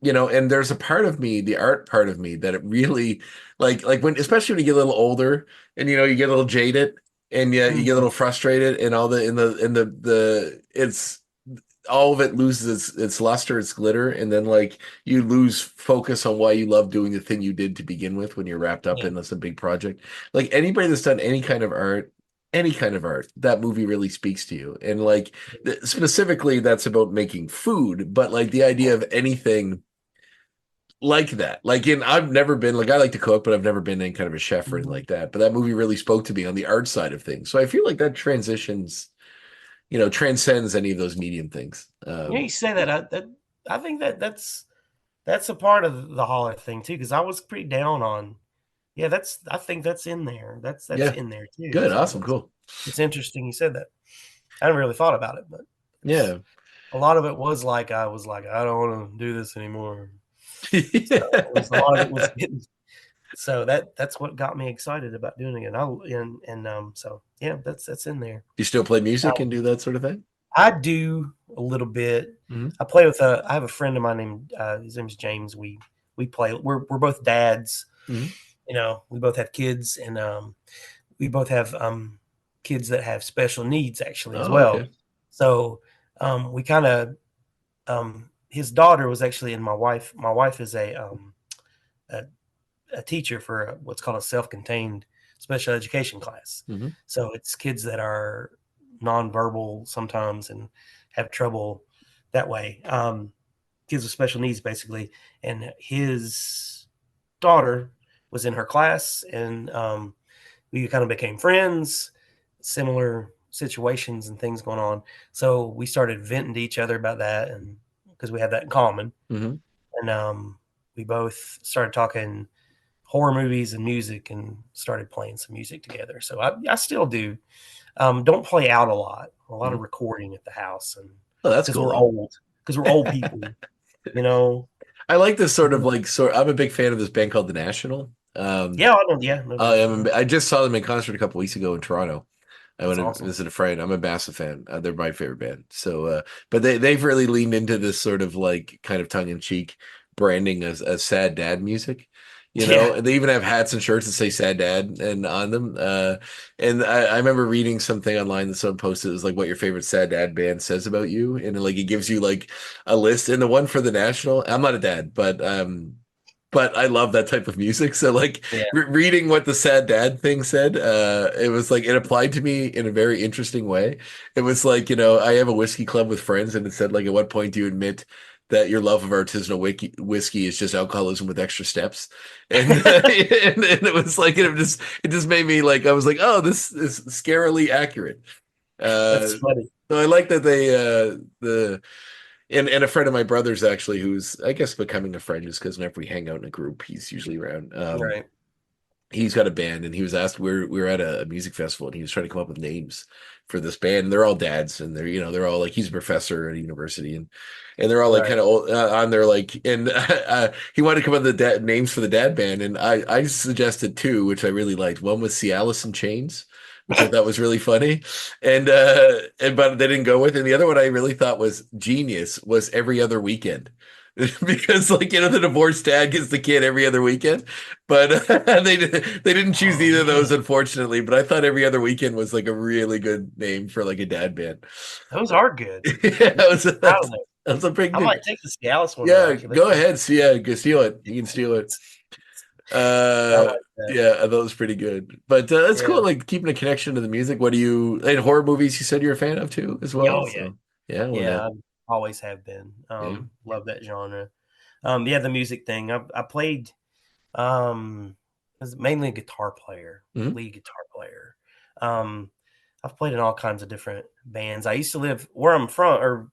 there's a part of me, the art part of me, that it really like when, especially when you get a little older, and you get a little jaded, and yeah, you get a Mhm. little frustrated, and all the in the it's all of it loses its luster, its glitter, and then like you lose focus on why you love doing the thing you did to begin with when you're wrapped up Yeah. in this a big project. Like anybody that's done any kind of art, that movie really speaks to you. And like specifically, that's about making food, but like the idea of anything like that. I've never been like, I like to cook, but I've never been any kind of a chef or anything Mhm. like that. But that movie really spoke to me on the art side of things. So I feel like that transcends any of those medium things. Yeah, you say that. I think that's a part of the Holler thing too, because I was pretty down on. Yeah, I think that's in there. That's Yeah, in there too. good, So awesome, cool. it's interesting you said that. I hadn't really thought about it, but it's Yeah. a lot of it was like I was like, I don't want to do this anymore. So it was a lot of it was You getting so that's what got me excited about doing it. So yeah, that's in there. still play music Um, and do that sort of thing? I do a little bit. Hmm. I have a friend of mine named his name is James. We play. We're both dads. Hmm. We both have kids, and we both have kids that have special needs actually as Oh, well. okay. So we kind of his daughter was actually in my wife. My wife is a, a teacher for what's called a self-contained special education class. Hmm. So it's kids that are nonverbal sometimes and have trouble that way. Kids with special needs, basically. And his daughter was in her class, and we kind of became friends, similar situations and things going on. So we started venting to each other about that, and because we have that in common. Hmm. And we both started talking horror movies and music and started playing some music together. So I still do. Don't play out a lot of Hmm. recording at the house, and Oh, that's cool though. because we're old people, you know. I like this sort of Mhm. like I'm a big fan of this band called The National. Yeah, I know. Yeah, no, National. I just saw them in concert a couple weeks ago in Toronto. I That's went to awesome. visit a friend. I'm a massive fan. They're my favorite band. So, but they've really leaned into this sort of like kind of tongue in cheek branding as sad dad music. Yeah, And they even have hats and shirts that say "Sad Dad" and on them. And I remember reading something online that someone posted. It was like what your favorite sad dad band says about you, and like it gives you like a list. And the one for the National, I'm not a dad, but I love that type of music. So like yeah. reading what the sad dad thing said, it was like it applied to me in a very interesting way. It was like, I have a whiskey club with friends, and it said like, at what point do you admit that your love of artisanal whiskey is just alcoholism with extra steps? And and it was like it just made me like, I was like, oh, this is scarily accurate. That's Uh, funny. so I like that they the and a friend of my brother's actually, who's I guess becoming a friend just because whenever we hang out in a group, he's usually around. Right, He's got a band, and he was asked, we were at a music festival, and he was trying to come up with names for this band. And they're all dads, and they're all like, he's a professor at a university, and they're all like right. kind of old, on there like, and he wanted to come up with the names for the dad band, and I suggested two, which I really liked. One was Cialis in Chains, which I thought was really funny, and but they didn't go with it. And the other one I really thought was genius was Every Other Weekend. Because like the divorced dad gets the kid every other weekend, but they didn't choose Oh either of those, man, unfortunately. But I thought Every Other Weekend was like a really good name for like a dad band. those are good. Yeah, I'm proud of them. that's a pretty I might good. take the Scalise one Yeah, back. go ahead. So yeah, go steal it. You can steal it. I Uh, like that. yeah, I thought it was pretty good. But it's Yeah. cool, like keeping a connection to the music. What do you and horror movies? You said you're a fan of too, as well. Oh yeah. So yeah, well, Yeah. I always have been. yeah. Love that genre. Yeah, the music thing. I played. I was mainly a guitar player, Mhm. lead guitar player. Um, I've played in all kinds of different bands. I used to live where I'm from, or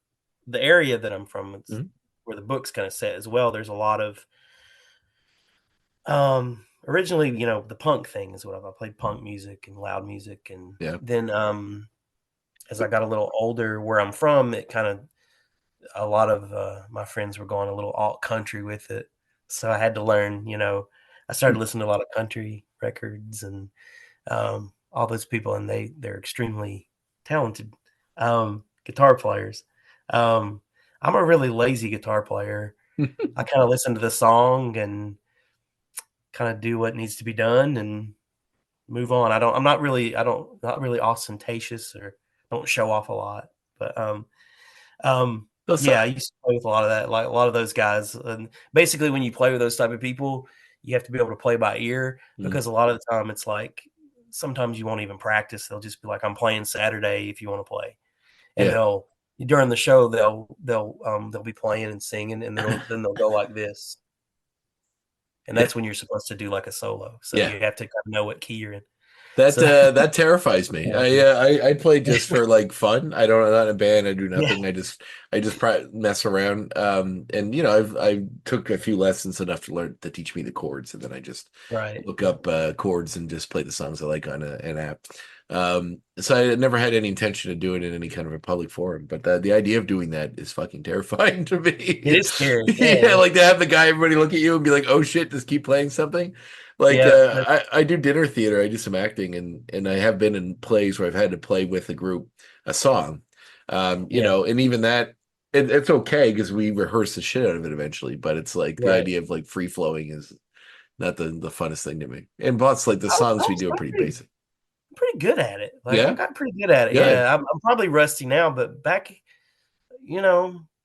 the area that I'm from. It's Mhm. where the book's kind of set as well. There's a lot of originally, the punk thing is what I played punk music and loud music, and Yeah. then as I got a little older, where I'm from, it kind of a lot of my friends were going a little alt country with it, so I had to learn. I started listening to a lot of country records and all those people, and they're extremely talented guitar players. I'm a really lazy guitar player. I kind of listen to the song and kind of do what needs to be done and move on. I'm not really ostentatious or don't show off a lot, but That's yeah, I used to play with a lot of that, like a lot of those guys. And basically, when you play with those type of people, you have to be able to play by ear because a lot of the time it's like sometimes you won't even practice. They'll just be like, "I'm playing Saturday if you want to play," and Yeah. during the show they'll be playing and singing, and then they'll go like this, and that's when you're supposed to do like a solo. So Yeah. you have to kind of know what key you're in. That So that terrifies me. I play just for like fun. I don't. I'm not in a band. I do yeah, nothing. I just mess around. And I took a few lessons enough to teach me the chords, and then I just right. look up chords and just play the songs I like on an app. So I never had any intention of doing it in any kind of a public forum. But the idea of doing that is fucking terrifying to me. It is scary. Yeah, like to have the guy, everybody look at you and be like, "Oh shit, just keep playing something." Like Yeah, I do dinner theater. I do some acting, and I have been in plays where I've had to play with a group a song. yeah, And even that it's okay because we rehearse the shit out of it eventually. But it's like the right. idea of like free flowing is not the funnest thing to me. And plus, like the songs we do are pretty basic. Pretty good at it. Like I've Yeah, got pretty good at it. good. Yeah, I'm probably rusty now, but back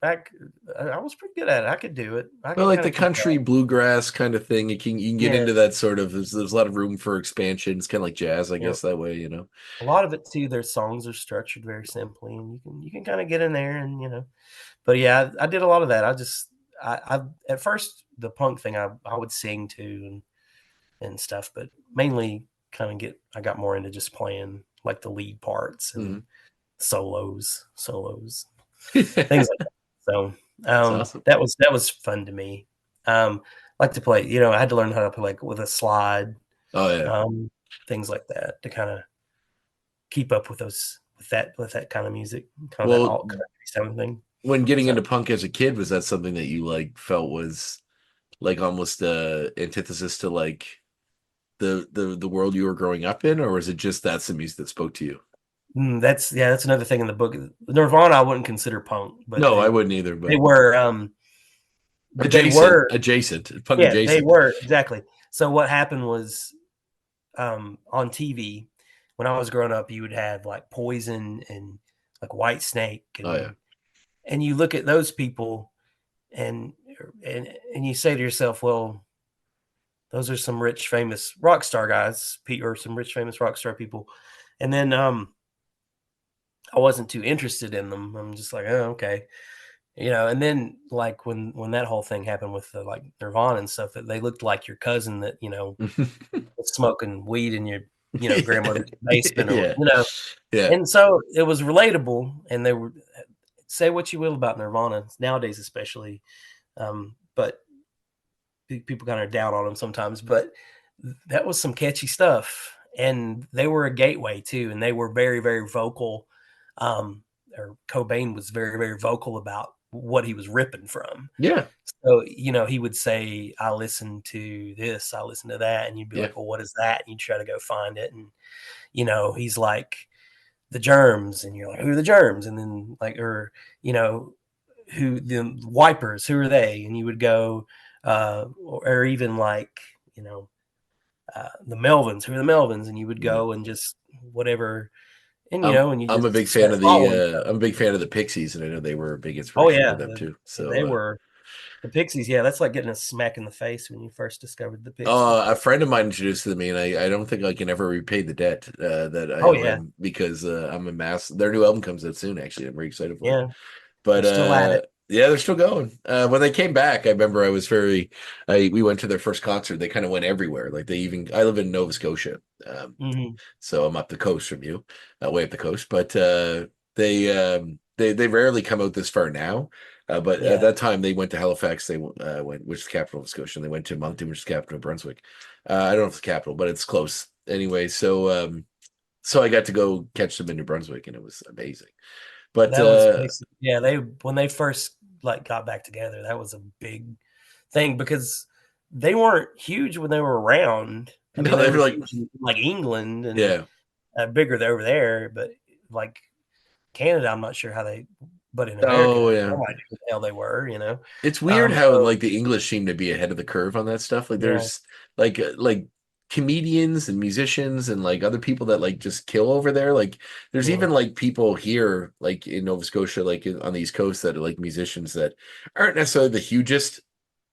I was pretty good at it. I could do it. I Well, can like kind the of keep country up. bluegrass kind of thing, you can get Yeah, into that sort of. There's a lot of room for expansion. It's kind of like jazz, I yeah. guess, that way. A lot of it too. Their songs are structured very simply, and you can kind of get in there, and But yeah, I did a lot of that. I at first the punk thing I would sing to and stuff, but mainly I got more into just playing like the lead parts and Mhm. solos, things like that. So That's awesome. that was fun to me. Like to play, I had to learn how to play like with a slide, Oh yeah. um, things like that to kind of keep up with that kind of music, kind of that Well, alt country sounding thing. when getting So into punk as a kid, was that something that you like felt was like almost antithesis to like the world you were growing up in, or was it just that's the music that spoke to you? that's another thing in the book. Nirvana, I wouldn't consider punk, but No, I wouldn't either, they but were they adjacent, were adjacent, punk yeah, they adjacent. were exactly. So what happened was on TV when I was growing up, you would have like Poison and like White Snake, Oh yeah. and you look at those people and and you say to yourself, well, those are some rich, famous rock star guys, or some rich, famous rock star people. And then I wasn't too interested in them. I'm just like, oh, okay. And then like when that whole thing happened with the like Nirvana and stuff, that they looked like your cousin that, was smoking weed in your, grandmother's basement or, Yeah. Yeah. and so it was relatable, and they were, say what you will about Nirvana nowadays, especially. But people kind of down on them sometimes, but that was some catchy stuff, and they were a gateway too, and they were very, very vocal. Or Cobain was very, very vocal about what he was ripping from. Yeah. So, he would say, I listen to this, I listen to that, and you'd be Yeah. like, well, what is that? And you'd try to go find it. And, he's like the Germs, and you're like, who are the Germs? And then like, or, who the Wipers, who are they? And you would go, or even like, the Melvins, who are the Melvins? And you would Yeah. go and just whatever. And, I'm and you I'm a just big fan start of following stuff. I'm a big fan of the Pixies, and I know they were a big Oh inspiration for yeah. them too. They So were the Pixies. Yeah. That's like getting a smack in the face when you first discovered the Pixies. a friend of mine introduced it to me, and I don't think I can ever repay the debt that I Oh owe yeah. him because I'm a mass. Their new album comes out soon. Actually, I'm very excited for it. Yeah. They're But still at it. yeah, they're still going. When they came back, I remember I was we went to their first concert. They kind of went everywhere. Like I live in Nova Scotia, Hmm. so I'm up the coast from you, way up the coast. But they rarely come out this far now. But at Yeah. that time, they went to Halifax. They went, which is the capital of Scotia. And they went to Moncton, which is the capital of Brunswick. I don't know if it's the capital, but it's close anyway. So I got to go catch them in New Brunswick, and it was amazing. But That was basically, when they first like got back together, that was a big thing because they weren't huge when they were around. I mean, No, they they were were like, huge in, like England and yeah. bigger over there, but like Canada, I'm not sure how they. But in America, Oh, I yeah. have no idea what the hell they were. It's weird how So like the English seem to be ahead of the curve on that stuff. Like yeah, there's like comedians and musicians and like other people that like just kill over there. Like there's yeah, even like people here like in Nova Scotia, like on the East Coast that are like musicians that aren't necessarily the hugest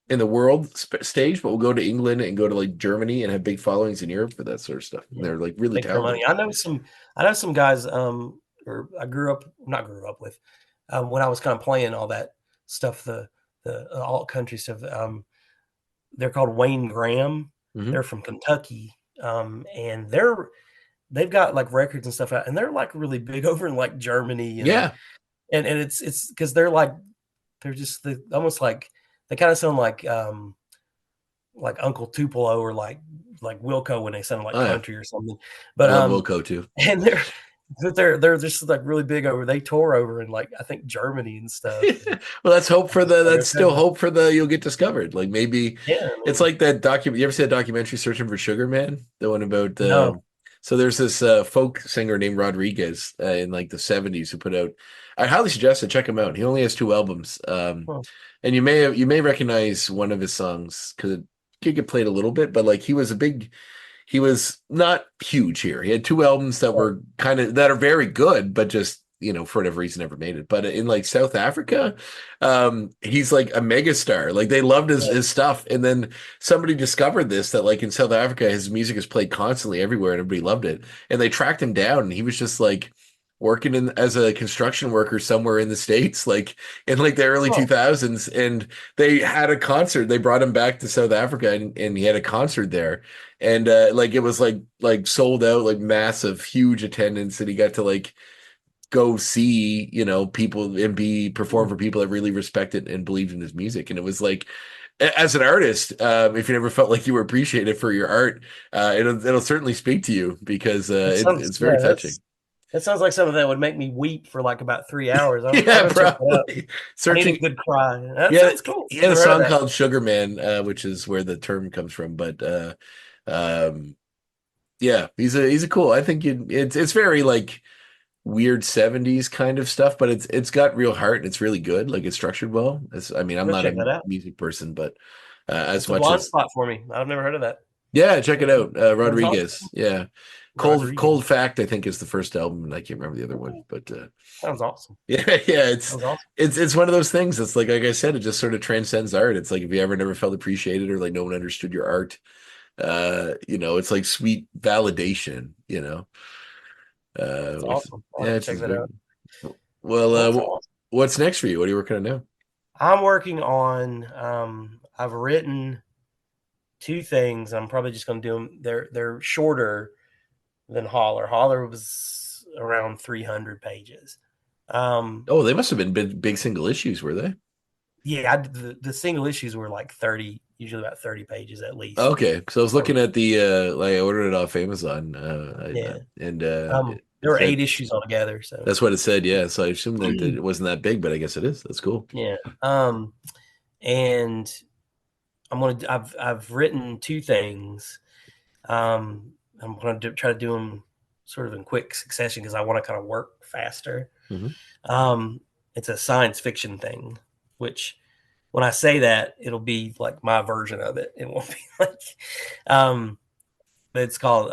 in the world stage, but will go to England and go to like Germany and have big followings in Europe for that sort of stuff. And yeah. they're like really Make their money. talented. I know some guys. Or I not grew up with, when I was kind of playing all that stuff, the alt country stuff. They're called Wayne Graham. Hmm. They're from Kentucky, and they've got like records and stuff out, and they're like really big over in like Germany, Yeah. and it's because they're just almost like they kind of sound like Uncle Tupelo or like Wilco when they sound like Oh yeah. country or something. I But love Wilco too. and they're just like really big over. They tour over in like I think Germany and stuff. And Well, that's hope for the. like, That's still hope for the. You'll get discovered. Like maybe yeah, I it's mean, like that document. You ever see that documentary, Searching for Sugar Man? The one about. no, So there's this folk singer named Rodriguez in like the '70s who put out. I highly suggest it. Check him out. He only has 2 albums. huh, And you may recognize one of his songs because it could get played a little bit, but like he was not huge here. He had 2 albums that were that are very good, but just for whatever reason never made it. But in like South Africa, he's like a megastar. Like they loved his stuff, and then somebody discovered this that like in South Africa his music is played constantly everywhere, and everybody loved it. And they tracked him down, and he was just like working as a construction worker somewhere in the States, like in like the early huh. 2000s. And they had a concert. They brought him back to South Africa, and he had a concert there. And like it was like sold out, like massive, huge attendance, and he got to like go see people and be perform for people that really respected and believed in his music. And it was like, as an artist, if you never felt like you were appreciated for your art, it'll certainly speak to you because It sounds it's very touching. that sounds like something that would make me weep for like about 3 hours. I'll Yeah, go check it out. probably. I need a Searching. good cry. That Yeah, sounds cool. he had a Never heard of song that. called Sugar Man, which is where the term comes from. But um, yeah, he's a cool. I think it's very like weird '70s kind of stuff, but it's got real heart and it's really good. Like it's structured well. I mean, I'm I'll go not check that a out. music person, but as That's a much blind as spot for me. I've never heard of that. yeah, check it out. That's Rodriguez. awesome. Yeah. Rodriguez. Cold Fact, I think, is the first album, and I can't remember the other one. But Sounds awesome. yeah, yeah, Sounds awesome. it's one of those things. It's like I said, it just sort of transcends art. It's like if you ever never felt appreciated or like no one understood your art, it's like sweet validation. That's Which awesome. I'll yeah, have to it's check just that very out. well. That's awesome. What's next for you? What are you working on now? I'm working on. I've written 2 things. I'm probably just going to do them. They're shorter than Holler. Holler was around 300 pages. Oh, they must have been big single issues, were they? Yeah, the single issues were like 30, usually about 30 pages at least. Okay, so I was looking at the like I ordered it off Amazon, Yeah. and There it were said 8 issues altogether. So that's what it said. Yeah, so I assumed that it wasn't that big, but I guess it is. That's cool. yeah. And I've written 2 things. I'm going to try to do them sort of in quick succession because I want to kind of work faster. Mhm. It's a science fiction thing, which when I say that, it'll be like my version of it. It won't be like, but it's called,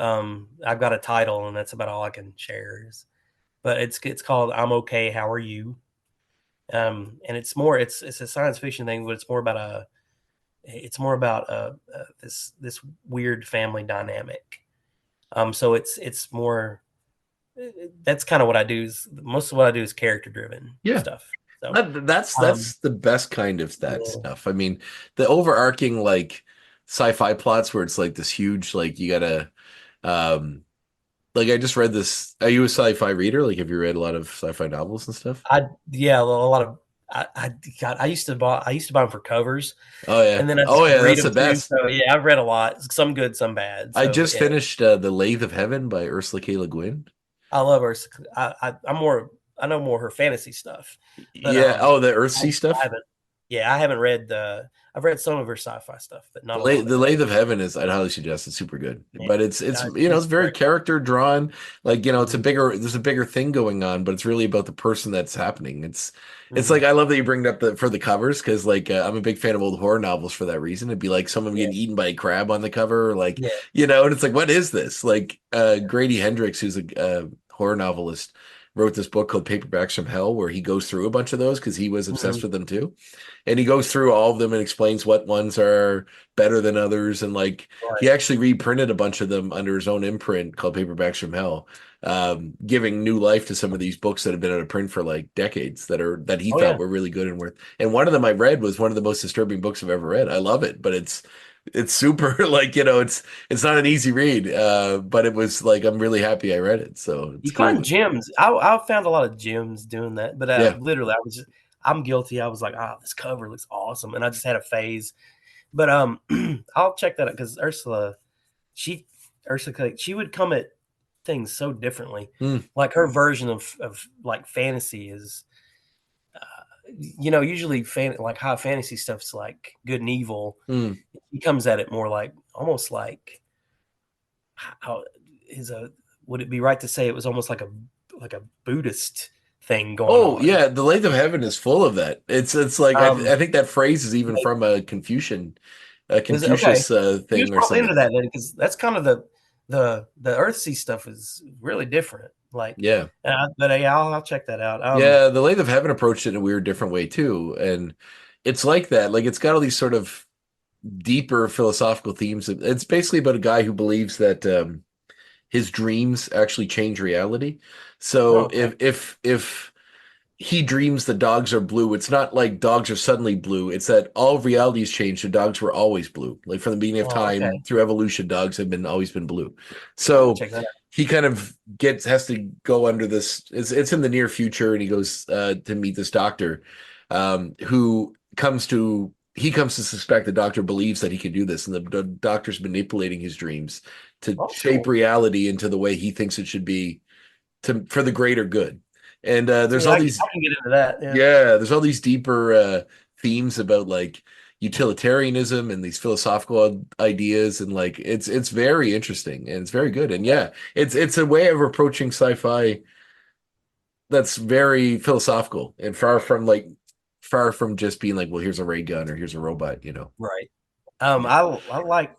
I've got a title and that's about all I can share. But it's called I'm Okay, How Are You? And it's a science fiction thing, but it's more about this weird family dynamic. So it's more, that's kind of what I do. Is most of what I do is character driven Yeah. stuff. So That's the best kind of that yeah. stuff. I mean, the overarching like sci-fi plots where it's like this huge like you gotta like I just read this. Are you a sci-fi reader? Like have you read a lot of sci-fi novels and stuff? A lot of I used to buy them for covers, Oh yeah. and then I just Oh yeah, read that's the them too. best. So yeah, I've read a lot, some good, some bad. I So just yeah, finished The Lathe of Heaven by Ursula K. Le Guin. I love her. I know more her fantasy stuff, but Yeah. Oh, the I Earthsea stuff. haven't. Yeah, I haven't read I've read some of her sci-fi stuff, but not a lot The of it. Lathe of Heaven is, I'd highly suggest. It's super good, Yeah, but it's it's it's very great. character drawn. Like it's a Hmm. bigger there's a bigger thing going on, but it's really about the person that's happening. It's Hmm. like I love that you bring it up for the covers because like I'm a big fan of old horror novels for that reason. It'd be like someone Yeah, getting eaten by a crab on the cover, or like yeah. and it's like what is this? Like Grady Hendrix, who's a horror novelist, wrote this book called Paperbacks from Hell, where he goes through a bunch of those because he was Hmm. obsessed with them too, and he goes through all of them and explains what ones are better than others. And like he Right. actually reprinted a bunch of them under his own imprint called Paperbacks from Hell, giving new life to some of these books that have been out of print for like decades that he Oh felt yeah. were really good and worth. And one of them I read was one of the most disturbing books I've ever read. I love it, but it's super like it's not an easy read, but it was like I'm really happy I read it. So it's You cool. find gems. I found a lot of gems doing that, but Yeah. literally, I'm guilty. I was like, oh, this cover looks awesome, and I just had a phase. But I'll check that out because she she would come at things so differently. Mm, Like her version of like fantasy is, usually like high fantasy stuff's like good and evil. mm. He comes at it more like almost like how is a would it be right to say it was almost like a Buddhist thing going Oh on? yeah, the Lathe of Heaven is full of that. It's like I Um, think that phrase is even from a is it okay? Confucius He was thing or probably something. into that then because that's kind of the Earthsea stuff is really different. Like, Yeah, but yeah, I'll check that out. yeah. The Lathe of Heaven approached it in a weird, different way too, and it's like that. Like it's got all these sort of deeper philosophical themes. It's basically about a guy who believes that his dreams actually change reality. So Okay. if he dreams that dogs are blue. It's not like dogs are suddenly blue. It's that all realities changed. So dogs were always blue. Like from the beginning of Oh, time okay. through evolution, dogs have been always been blue. I'm gonna So check that out. he kind of has to go under this. It's in the near future, and he goes to meet this doctor, who comes to suspect the doctor believes that he can do this, and the doctor's manipulating his dreams to Oh, that's shape cool. reality into the way he thinks it should be for the greater good. And there's See, all I these can get into that. Yeah. yeah, there's all these deeper themes about like utilitarianism and these philosophical ideas, and like it's very interesting and it's very good. And yeah, it's a way of approaching sci-fi that's very philosophical and far from just being like, well, here's a ray gun or here's a robot. Right. Yeah. I like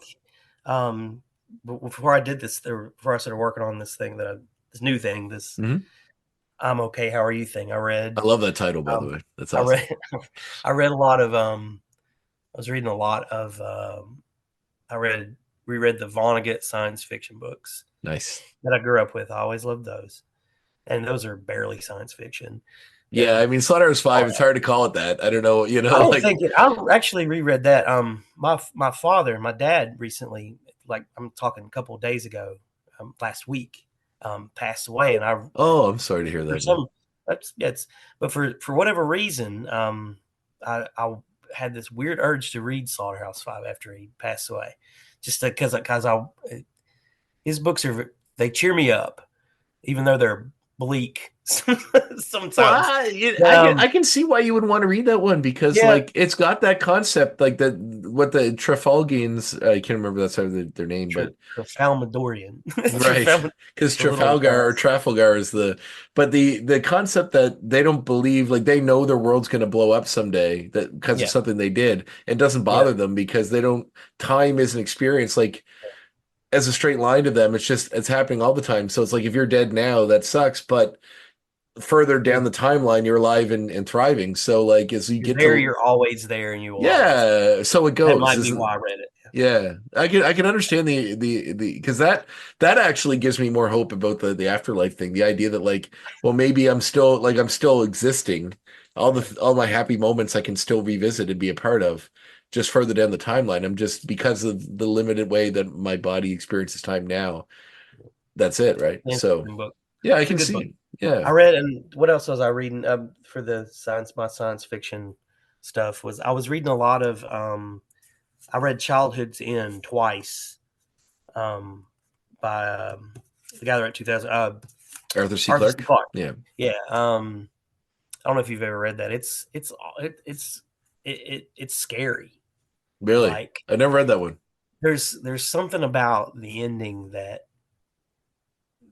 before I did this, before I started working on this thing this new thing, this Mhm. I'm okay. How are you thing? I love that title, by the Um, way. That's I awesome. read, I read a lot of, I was reading a lot of, I reread the Vonnegut science fiction books Nice. that I grew up with. I always loved those, and those are barely science fiction. Yeah, They're I mean, Slaughterhouse Five. It's hard to call it that. I don't know. I don't Like think it. I actually reread that. My dad recently, like I'm talking a couple of days ago, last week, passed away, and I oh, I'm sorry to hear for that, man. some that's yeah, it's but for whatever reason, I had this weird urge to read Slaughterhouse Five after he passed away, just because his books they cheer me up, even though they're bleak Well, sometimes. I can see why you would want to read that one because Yeah, like it's got that concept like that what the Trafalgans I can't remember that's how their name but Trafalmadorian, right because the little Trafalgar or Trafalgar is the concept that they don't believe like they know their world's going to blow up someday that because of yeah, something they did and doesn't yeah. bother them because they don't time is an experience like as a straight line to them it's happening all the time so it's like if you're dead now that sucks but further down the timeline, you're alive and thriving. So like as you You're get there, to you're always there, and you will always. yeah, so it That goes. might be Isn't why I read it. yeah. I can understand the because that actually gives me more hope about the afterlife thing. The idea that like, well, maybe I'm still existing. Right. All my happy moments I can still revisit and be a part of. Just further down the timeline. I'm just because of the limited way that my body experiences time now. That's it, right? So Interesting book. yeah, I It's a can good book. see. Yeah. I read, and what else was I reading? For my science fiction stuff I was reading a lot of. I read Childhood's End twice. By the guy that wrote 2000. Arthur C. Arthur C. Clarke. Clarke. Yeah. Yeah. I don't know if you've ever read that. It's it's scary. Really? Like I never read that one. there's something about the ending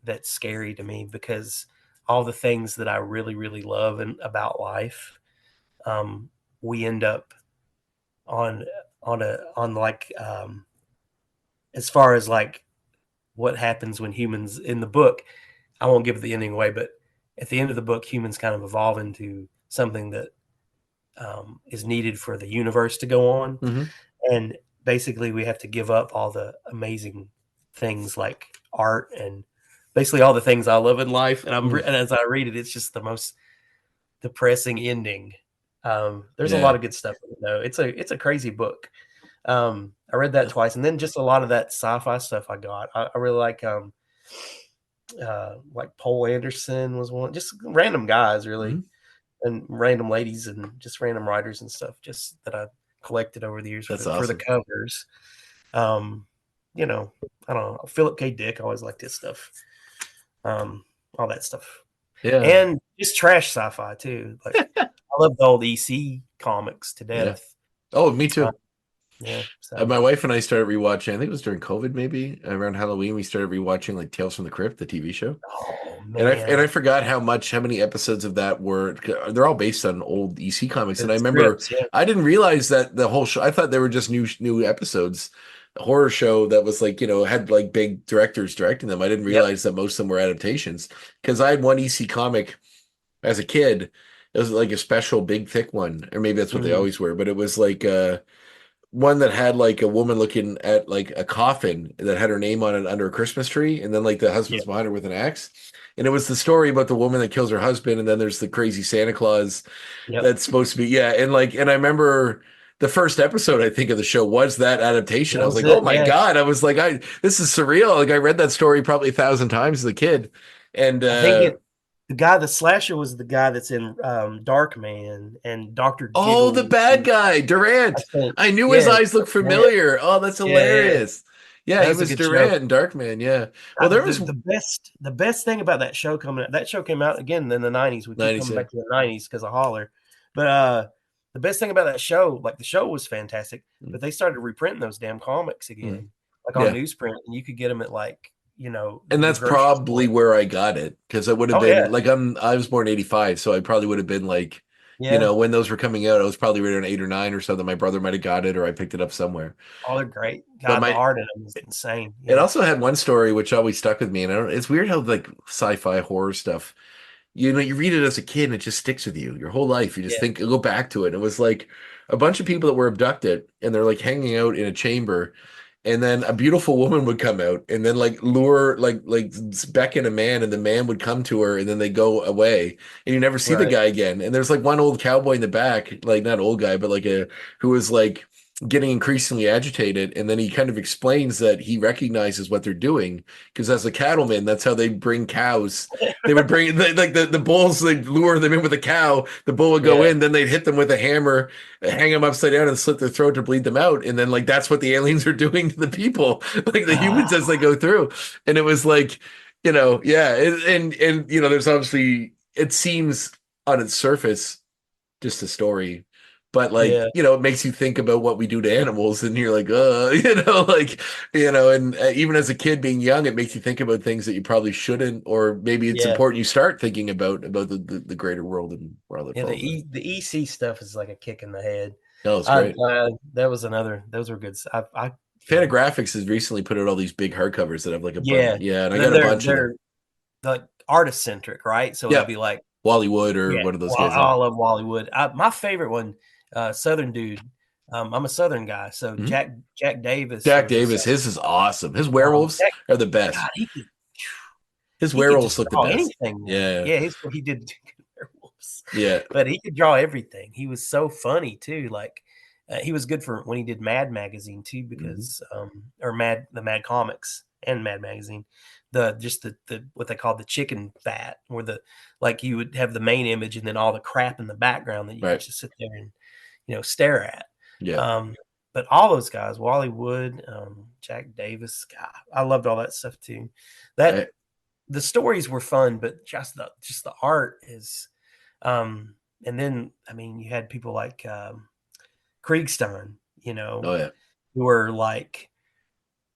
that's scary to me, because all the things that I really, really love and about life, we end up on like, as far as like what happens when humans in the book. I won't give the ending away, but at the end of the book, humans kind of evolve into something that is needed for the universe to go on. Mm-hmm. And basically we have to give up all the amazing things like art and basically all the things I love in life. And and as I read it, it's just the most depressing ending. There's a lot of good stuff in it, though. It's a crazy book. I read that twice, and then just a lot of that sci-fi stuff I got. I really like Poe Anderson was one, just random guys really, and random ladies and just random writers and stuff, just that I collected over the years for the covers. You know, I don't know. Philip K. Dick, I always liked his stuff. All that stuff. Yeah. And just trash sci-fi too. Like I love the old EC comics to death. Oh, me too. Yeah. So. My wife and I started rewatching, I think it was during COVID, maybe around Halloween, we started rewatching like Tales from the Crypt, the TV show. Oh man. And I forgot how many episodes of that were, they're all based on old EC comics. And I remember I didn't realize that the whole show, I thought they were just new episodes. A horror show that was like, had like big directors directing them. I didn't realize that most of them were adaptations, because I had one EC comic as a kid. It was like a special big thick one, or maybe that's what they always were, but it was like one that had like a woman looking at like a coffin that had her name on it under a Christmas tree, and then like the husband's behind her with an axe. And it was the story about the woman that kills her husband, and then there's the crazy Santa Claus that's supposed to be, and I remember the first episode, I think, of the show was that adaptation. I was like, oh my God. I was like, this is surreal. Like I read that story probably 1,000 times as a kid. And I think the slasher was the guy that's in Darkman and Dr. Oh, the bad guy, Durant. I knew his eyes looked familiar. Oh, that's hilarious. Yeah, he was Durant in Darkman. Yeah. Well, there was the best thing about that show coming out. That show came out again in the 90s. We keep coming back to the 90s because of Holler. But the best thing about that show, like the show was fantastic, but they started reprinting those damn comics again, like on newsprint, and you could get them at like, and that's probably where I got it, because I would have been like, I was born in 85, so I probably would have been like, when those were coming out, I was probably around 8 or 9 or something. My brother might have got it, or I picked it up somewhere. Oh, they're great. God, the art in them is insane. It also had one story which always stuck with me, and it's weird how like sci-fi horror stuff, you read it as a kid and it just sticks with you your whole life. You just go back to it. It was like a bunch of people that were abducted, and they're like hanging out in a chamber, and then a beautiful woman would come out and then like lure, like beckon a man, and the man would come to her, and then they go away, and you never see the guy again. And there's like one old cowboy in the back, like not old guy, but like who was like getting increasingly agitated, and then he kind of explains that he recognizes what they're doing, because as a cattleman, that's how they bring cows. They would bring the bulls, they'd lure them in with a cow, the bull would go in, then they'd hit them with a hammer, hang them upside down and slit their throat to bleed them out, and then like that's what the aliens are doing to the people, like the humans as they go through. And it was like, and there's obviously, it seems on its surface just a story, but like, it makes you think about what we do to animals, and you're like, and even as a kid being young, it makes you think about things that you probably shouldn't, or maybe it's important you start thinking about the greater world and where all that falls. The EC stuff is like a kick in the head. Oh, it's great. Those were good. Fantagraphics has recently put out all these big hardcovers that have like a bunch. And I got a bunch of them. Like artist centric, right? So it'd be like Wally Wood or one of those guys. I love Wally Wood. My favorite one, Southern dude. I'm a Southern guy, so Jack Davis. Jack Davis, his is awesome. His werewolves are the best. God, his werewolves look the best. Anything. He did werewolves. Yeah, but he could draw everything. He was so funny too. Like he was good for when he did Mad Magazine too, because the Mad Comics and Mad Magazine. The what they call the chicken fat, where you would have the main image and then all the crap in the background that you could just sit there and stare at. But all those guys, Wally Wood, Jack Davis, God, I loved all that stuff too. The stories were fun, but just the art is and then I mean you had people like Kriegstein, you know, Oh yeah. who were like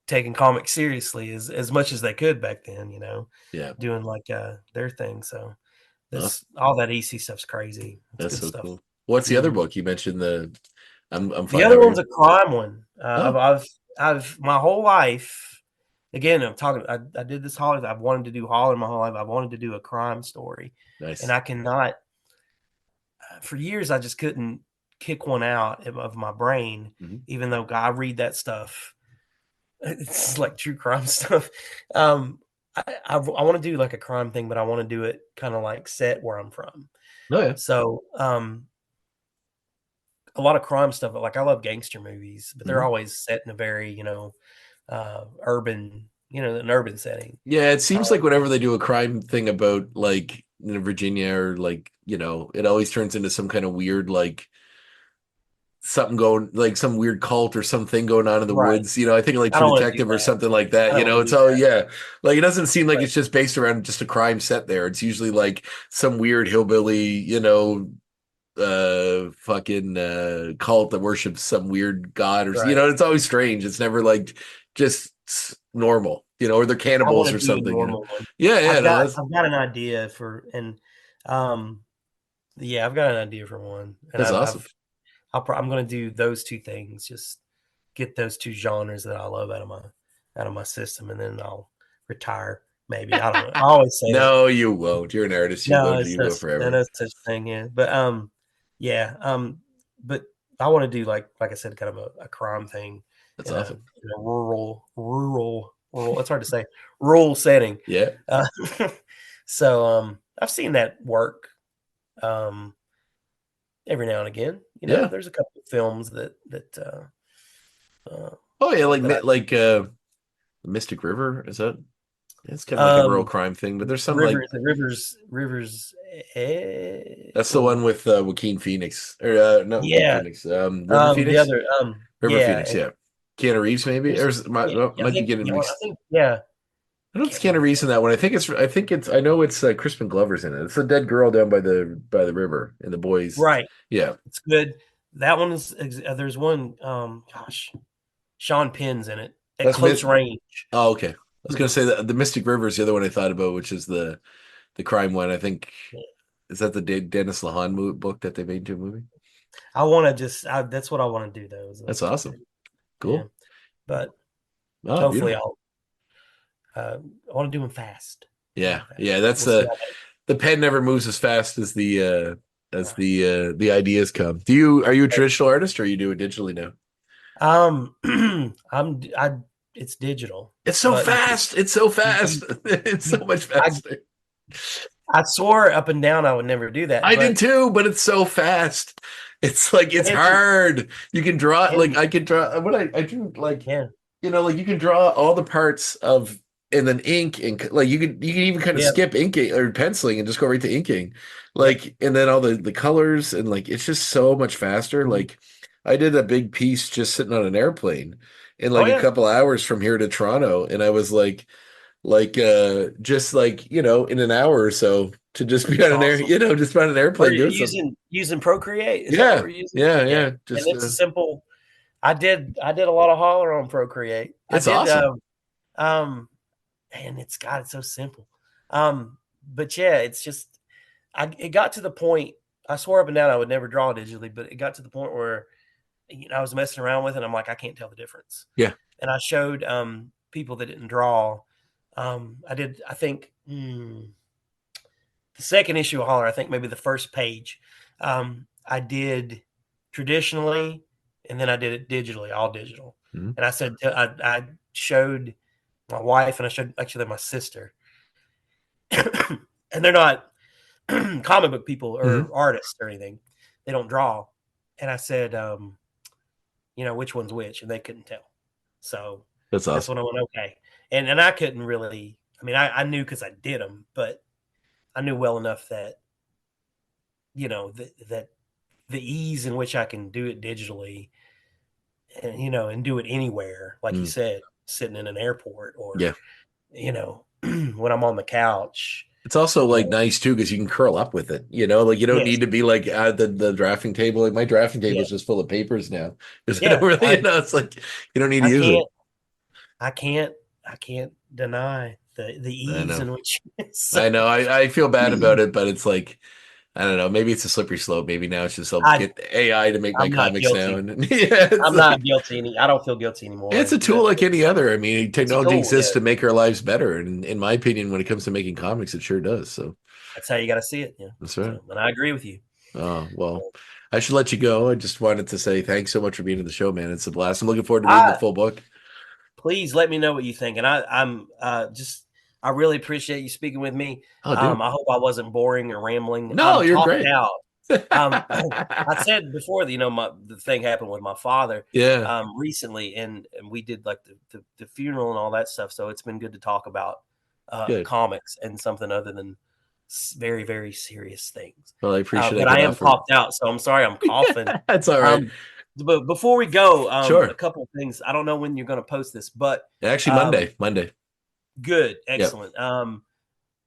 taking comics seriously as much as they could back then, you know, Yeah. doing like their thing. So Awesome. all that EC stuff's crazy. It's That's good so stuff. cool. What's the other Mhm. book you mentioned? I'm The fine. other one's a crime one. Oh, I've my whole life. Again, I'm talking. I did this Holler. I've wanted to do Holler my whole life. I wanted to do a crime story, and nice. I cannot. For years, I just couldn't kick one out of my brain. Mhm. Even though I read that stuff, it's like true crime stuff. I want to do like a crime thing, but I want to do it kind of like set where I'm from. Oh yeah. So, a lot of crime stuff. Like I love gangster movies, but they're Mhm. always set in a very, urban, an urban setting. Yeah, it seems like Um, whenever they do a crime thing about like Virginia or like, it always turns into some kind of weird like something going like some weird cult or something going on in the right. woods. I think like I True don't want to do Detective or that. something like I that. don't want to It's do all that. yeah. Like it doesn't seem like But it's just based around just a crime set there. It's usually like some weird hillbilly, fucking cult that worships some weird god or right. it's always strange. It's never like just normal, or they're I want cannibals to or do a something. normal one. Yeah, yeah, no, that's I've got an idea um, yeah, I've got an idea for one, and that's awesome. I'm going to do those two things. Just get those two genres that I love out of my system, and then I'll retire. Maybe I don't know. I always say that. No, you won't. You're an artist. No, You go forever. no such thing. Yeah, but yeah, but I want to do like I said, kind of a crime thing That's in awesome. a rural. It's hard to say rural setting. Yeah. Uh, so I've seen that work um every now and again. Yeah. There's a couple of films uh, Oh yeah, that I Mystic River, is that? It's kind of like a rural um crime thing, but there's some like rivers. that's the Oh one with Joaquin Phoenix or not Joaquin yeah, Phoenix, River the Phoenix, other River yeah, Phoenix, and yeah. Keanu Reeves maybe, there's or yeah, might be getting I mixed. think yeah. I don't think Can't it's Keanu remember. Reeves in that one. I know it's Crispin Glover's in it. It's a dead girl down by the river and the boys. Right. Yeah, It's good. That one's there's one gosh, Sean Penn's in it at that's close range. Oh, okay. I was gonna say that the Mystic River is the other one I thought about, which is the crime one. I think is that the Dennis Lahan book that they made into a movie. I want to that's what I want to do though. Is That's those two awesome. things. Yeah, Cool. but Oh, hopefully beautiful. I want to do them fast. Yeah, yeah. That's We'll see how the pen never moves as fast as that. the ideas come. Are you a traditional artist or you do it digitally now? I it's digital, It's so but fast. It's so you fast. can It's you, so much I faster. I swore up and down I would never do that, I did but too, but it's so fast. It's like it's and hard. You can draw it like and I could draw what I drew like yeah, like you can draw all the parts of and then ink and like you can even kind of yeah, skip inking or penciling and just go right to inking. yep. Like and then all the colors and like it's just so much faster. Mhm. Like I did a big piece just sitting on an airplane in Oh like a yeah, couple hours from here to Toronto and I was just like in an hour or so to just be that's on an air awesome. just on an We're airplane doing something. using Procreate. Is that what Yeah, we're using? yeah, Yeah, yeah. and Just it's a simple. I did a lot of Holler on Procreate. I it's did awesome. um and it's so simple. But yeah, it's just it got to the point. I swore up and down I would never draw digitally, but it got to the point where I was messing around with it. And I'm like, I can't tell the difference. Yeah. And I showed people that didn't draw. I think the second issue of Holler, I think maybe the first page, I did traditionally, and then I did it digitally, all digital. Mhm. And I said, I showed my wife and I showed actually my sister, and they're not comic book people or Mhm. artists or anything. They don't draw. And I said, which one's which, and they couldn't tell. So That's that's awesome. when I went, okay. And I couldn't really. I mean, I knew because I did them, but I knew well enough that that the ease in which I can do it digitally, and and do it anywhere, like you Mm. said, sitting in an airport or Yeah. when I'm on the couch, It's also like nice too because you can curl up with it. You know, like you don't Yes. need to be like at the drafting table. Like my drafting table Yeah. is just full of papers now. Because I Yeah. don't really, it's like you don't need to I use can't, it. I can't deny the I ease know. in which I know. I feel bad about it, but it's like I don't know. Maybe it's a slippery slope. Maybe now it's just I'll I get AI to make my I'm not comics now, guilty. and yeah, it's I'm not like guilty I don't feel guilty it's anymore. a tool like any other. I mean, It's a technology tool. exists Yeah. to make our lives better, and in my opinion, when it comes to making comics, it sure does. So That's how you got to see it. Yeah. that's right. So, and I agree with you. Oh, well, I should let you go. I just wanted to say thanks so much for being on the show, man. It's a blast. I'm looking forward to reading the I full book. Please let me know what you think. And I'm just I really appreciate you speaking with me. Oh, dude. I hope I wasn't boring or rambling. No, I'm you're talked great. out. I said before that the thing happened with my father Yeah. recently, and we did like the funeral and all that stuff. So it's been good to talk about Good. comics and something other than very, very serious things. Well, I appreciate I But I could am offer. talked out, so I'm sorry I'm coughing. That's all right. But before we go, Sure. a couple of things. I don't know when you're going to post this, but Actually, Monday. good, Yep. excellent.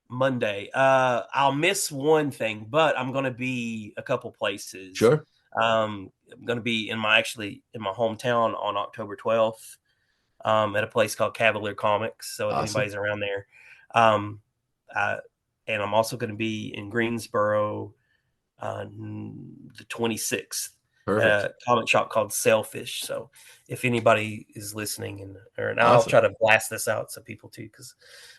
Monday. I'll miss one thing, but I'm going to be a couple places. Sure. I'm going to be in my hometown on October 12th at a place called Cavalier Comics. So if Awesome. anybody's around there, and I'm also going to be in Greensboro the 26th. At a comic shop called Sailfish. So if anybody is listening, and I'll try to blast this out so people too,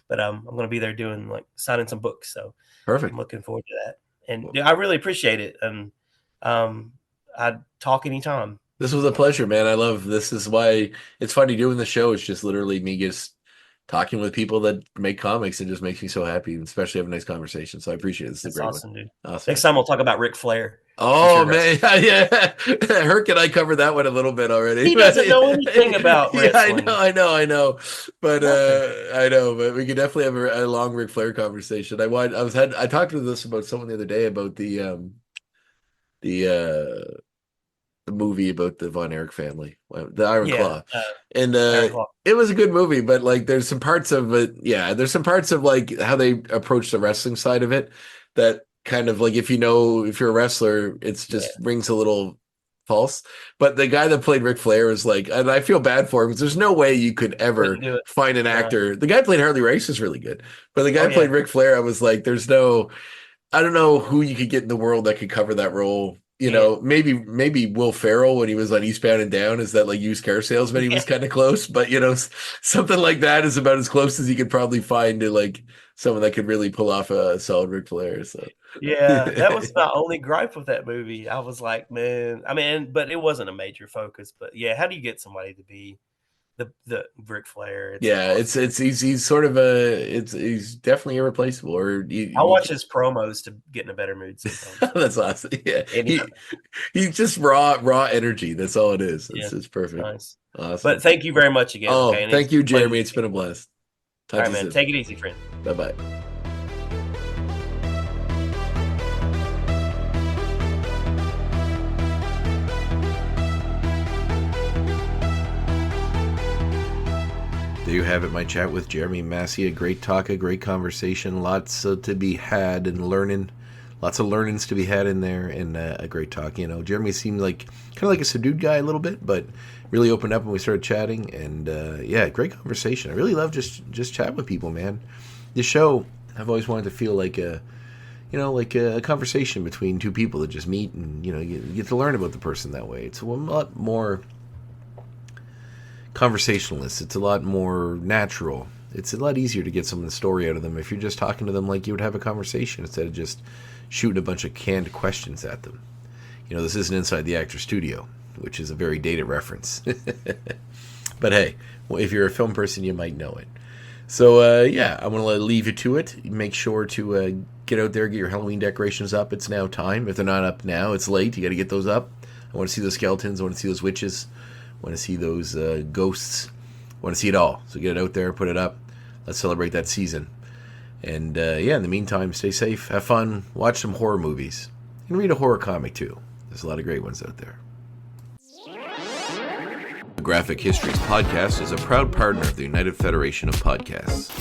but I'm going to be there doing like signing some books. So perfect. I'm looking forward to that, and I really appreciate it. And I'd talk anytime. This was a pleasure, man. I love this. Is why it's funny doing the show. It's just literally me just talking with people that make comics. It just makes me so happy, and especially have a nice conversation. So I appreciate it. This is a great awesome, one. Dude. Awesome. Next time we'll talk about Ric Flair. Oh man, yeah. Herc and I covered that one a little bit already. He doesn't know anything about wrestling. Yeah, I know. But I know, but we could definitely have a long Ric Flair conversation. I talked to this about someone the other day about the movie about the Von Erich family, the Iron Claw, and it was a good movie. But like, there's some parts of it. Yeah, there's some parts of like how they approach the wrestling side of it that kind of like if you're a wrestler, it's just rings a little false. But the guy that played Ric Flair was like, and I feel bad for him because there's no way you could ever find an actor. The guy played Harley Race is really good, but the guy played Ric Flair. I was like, I don't know who you could get in the world that could cover that role. You know, maybe Will Ferrell when he was on Eastbound and Down is that like used car salesman. He was kind of close, but something like that is about as close as you could probably find to like someone that could really pull off a solid Ric Flair. So yeah, that was my only gripe with that movie. I was like, man, I mean, but it wasn't a major focus. But yeah, how do you get somebody to be the Ric Flair? He's sort of he's definitely irreplaceable. Or I watch his promos to get in a better mood sometimes. That's awesome. Yeah, he's just raw energy. That's all it is. It's perfect. Nice. Awesome. But thank you very much again. Oh, thank you, Jeremy. It's been a blast. All right, man. Take it easy, friend. Bye-bye. There you have it, my chat with Jeremy Massie. A great talk, a great conversation. Lots to be had and learning. Lots of learnings to be had in there, and a great talk. Jeremy seemed like kind of like a subdued guy a little bit, but really opened up when we started chatting. And great conversation. I really love just chatting with people, man. This show, I've always wanted to feel like a conversation between two people that just meet, and you get to learn about the person that way. It's a lot more conversationalist. It's a lot more natural. It's a lot easier to get someone's story out of them if you're just talking to them like you would have a conversation instead of just shooting a bunch of canned questions at them. This isn't Inside the Actor Studio, which is a very dated reference. But hey, if you're a film person, you might know it. So I'm going to leave you to it. Make sure to get out there, get your Halloween decorations up. It's now time. If they're not up now, it's late. You got to get those up. I want to see those skeletons. I want to see those witches. I want to see those ghosts. I want to see it all. So get it out there, put it up. Let's celebrate that season. And in the meantime, stay safe, have fun, watch some horror movies, and read a horror comic too. There's a lot of great ones out there. The Graphic Histories Podcast is a proud partner of the United Federation of Podcasts.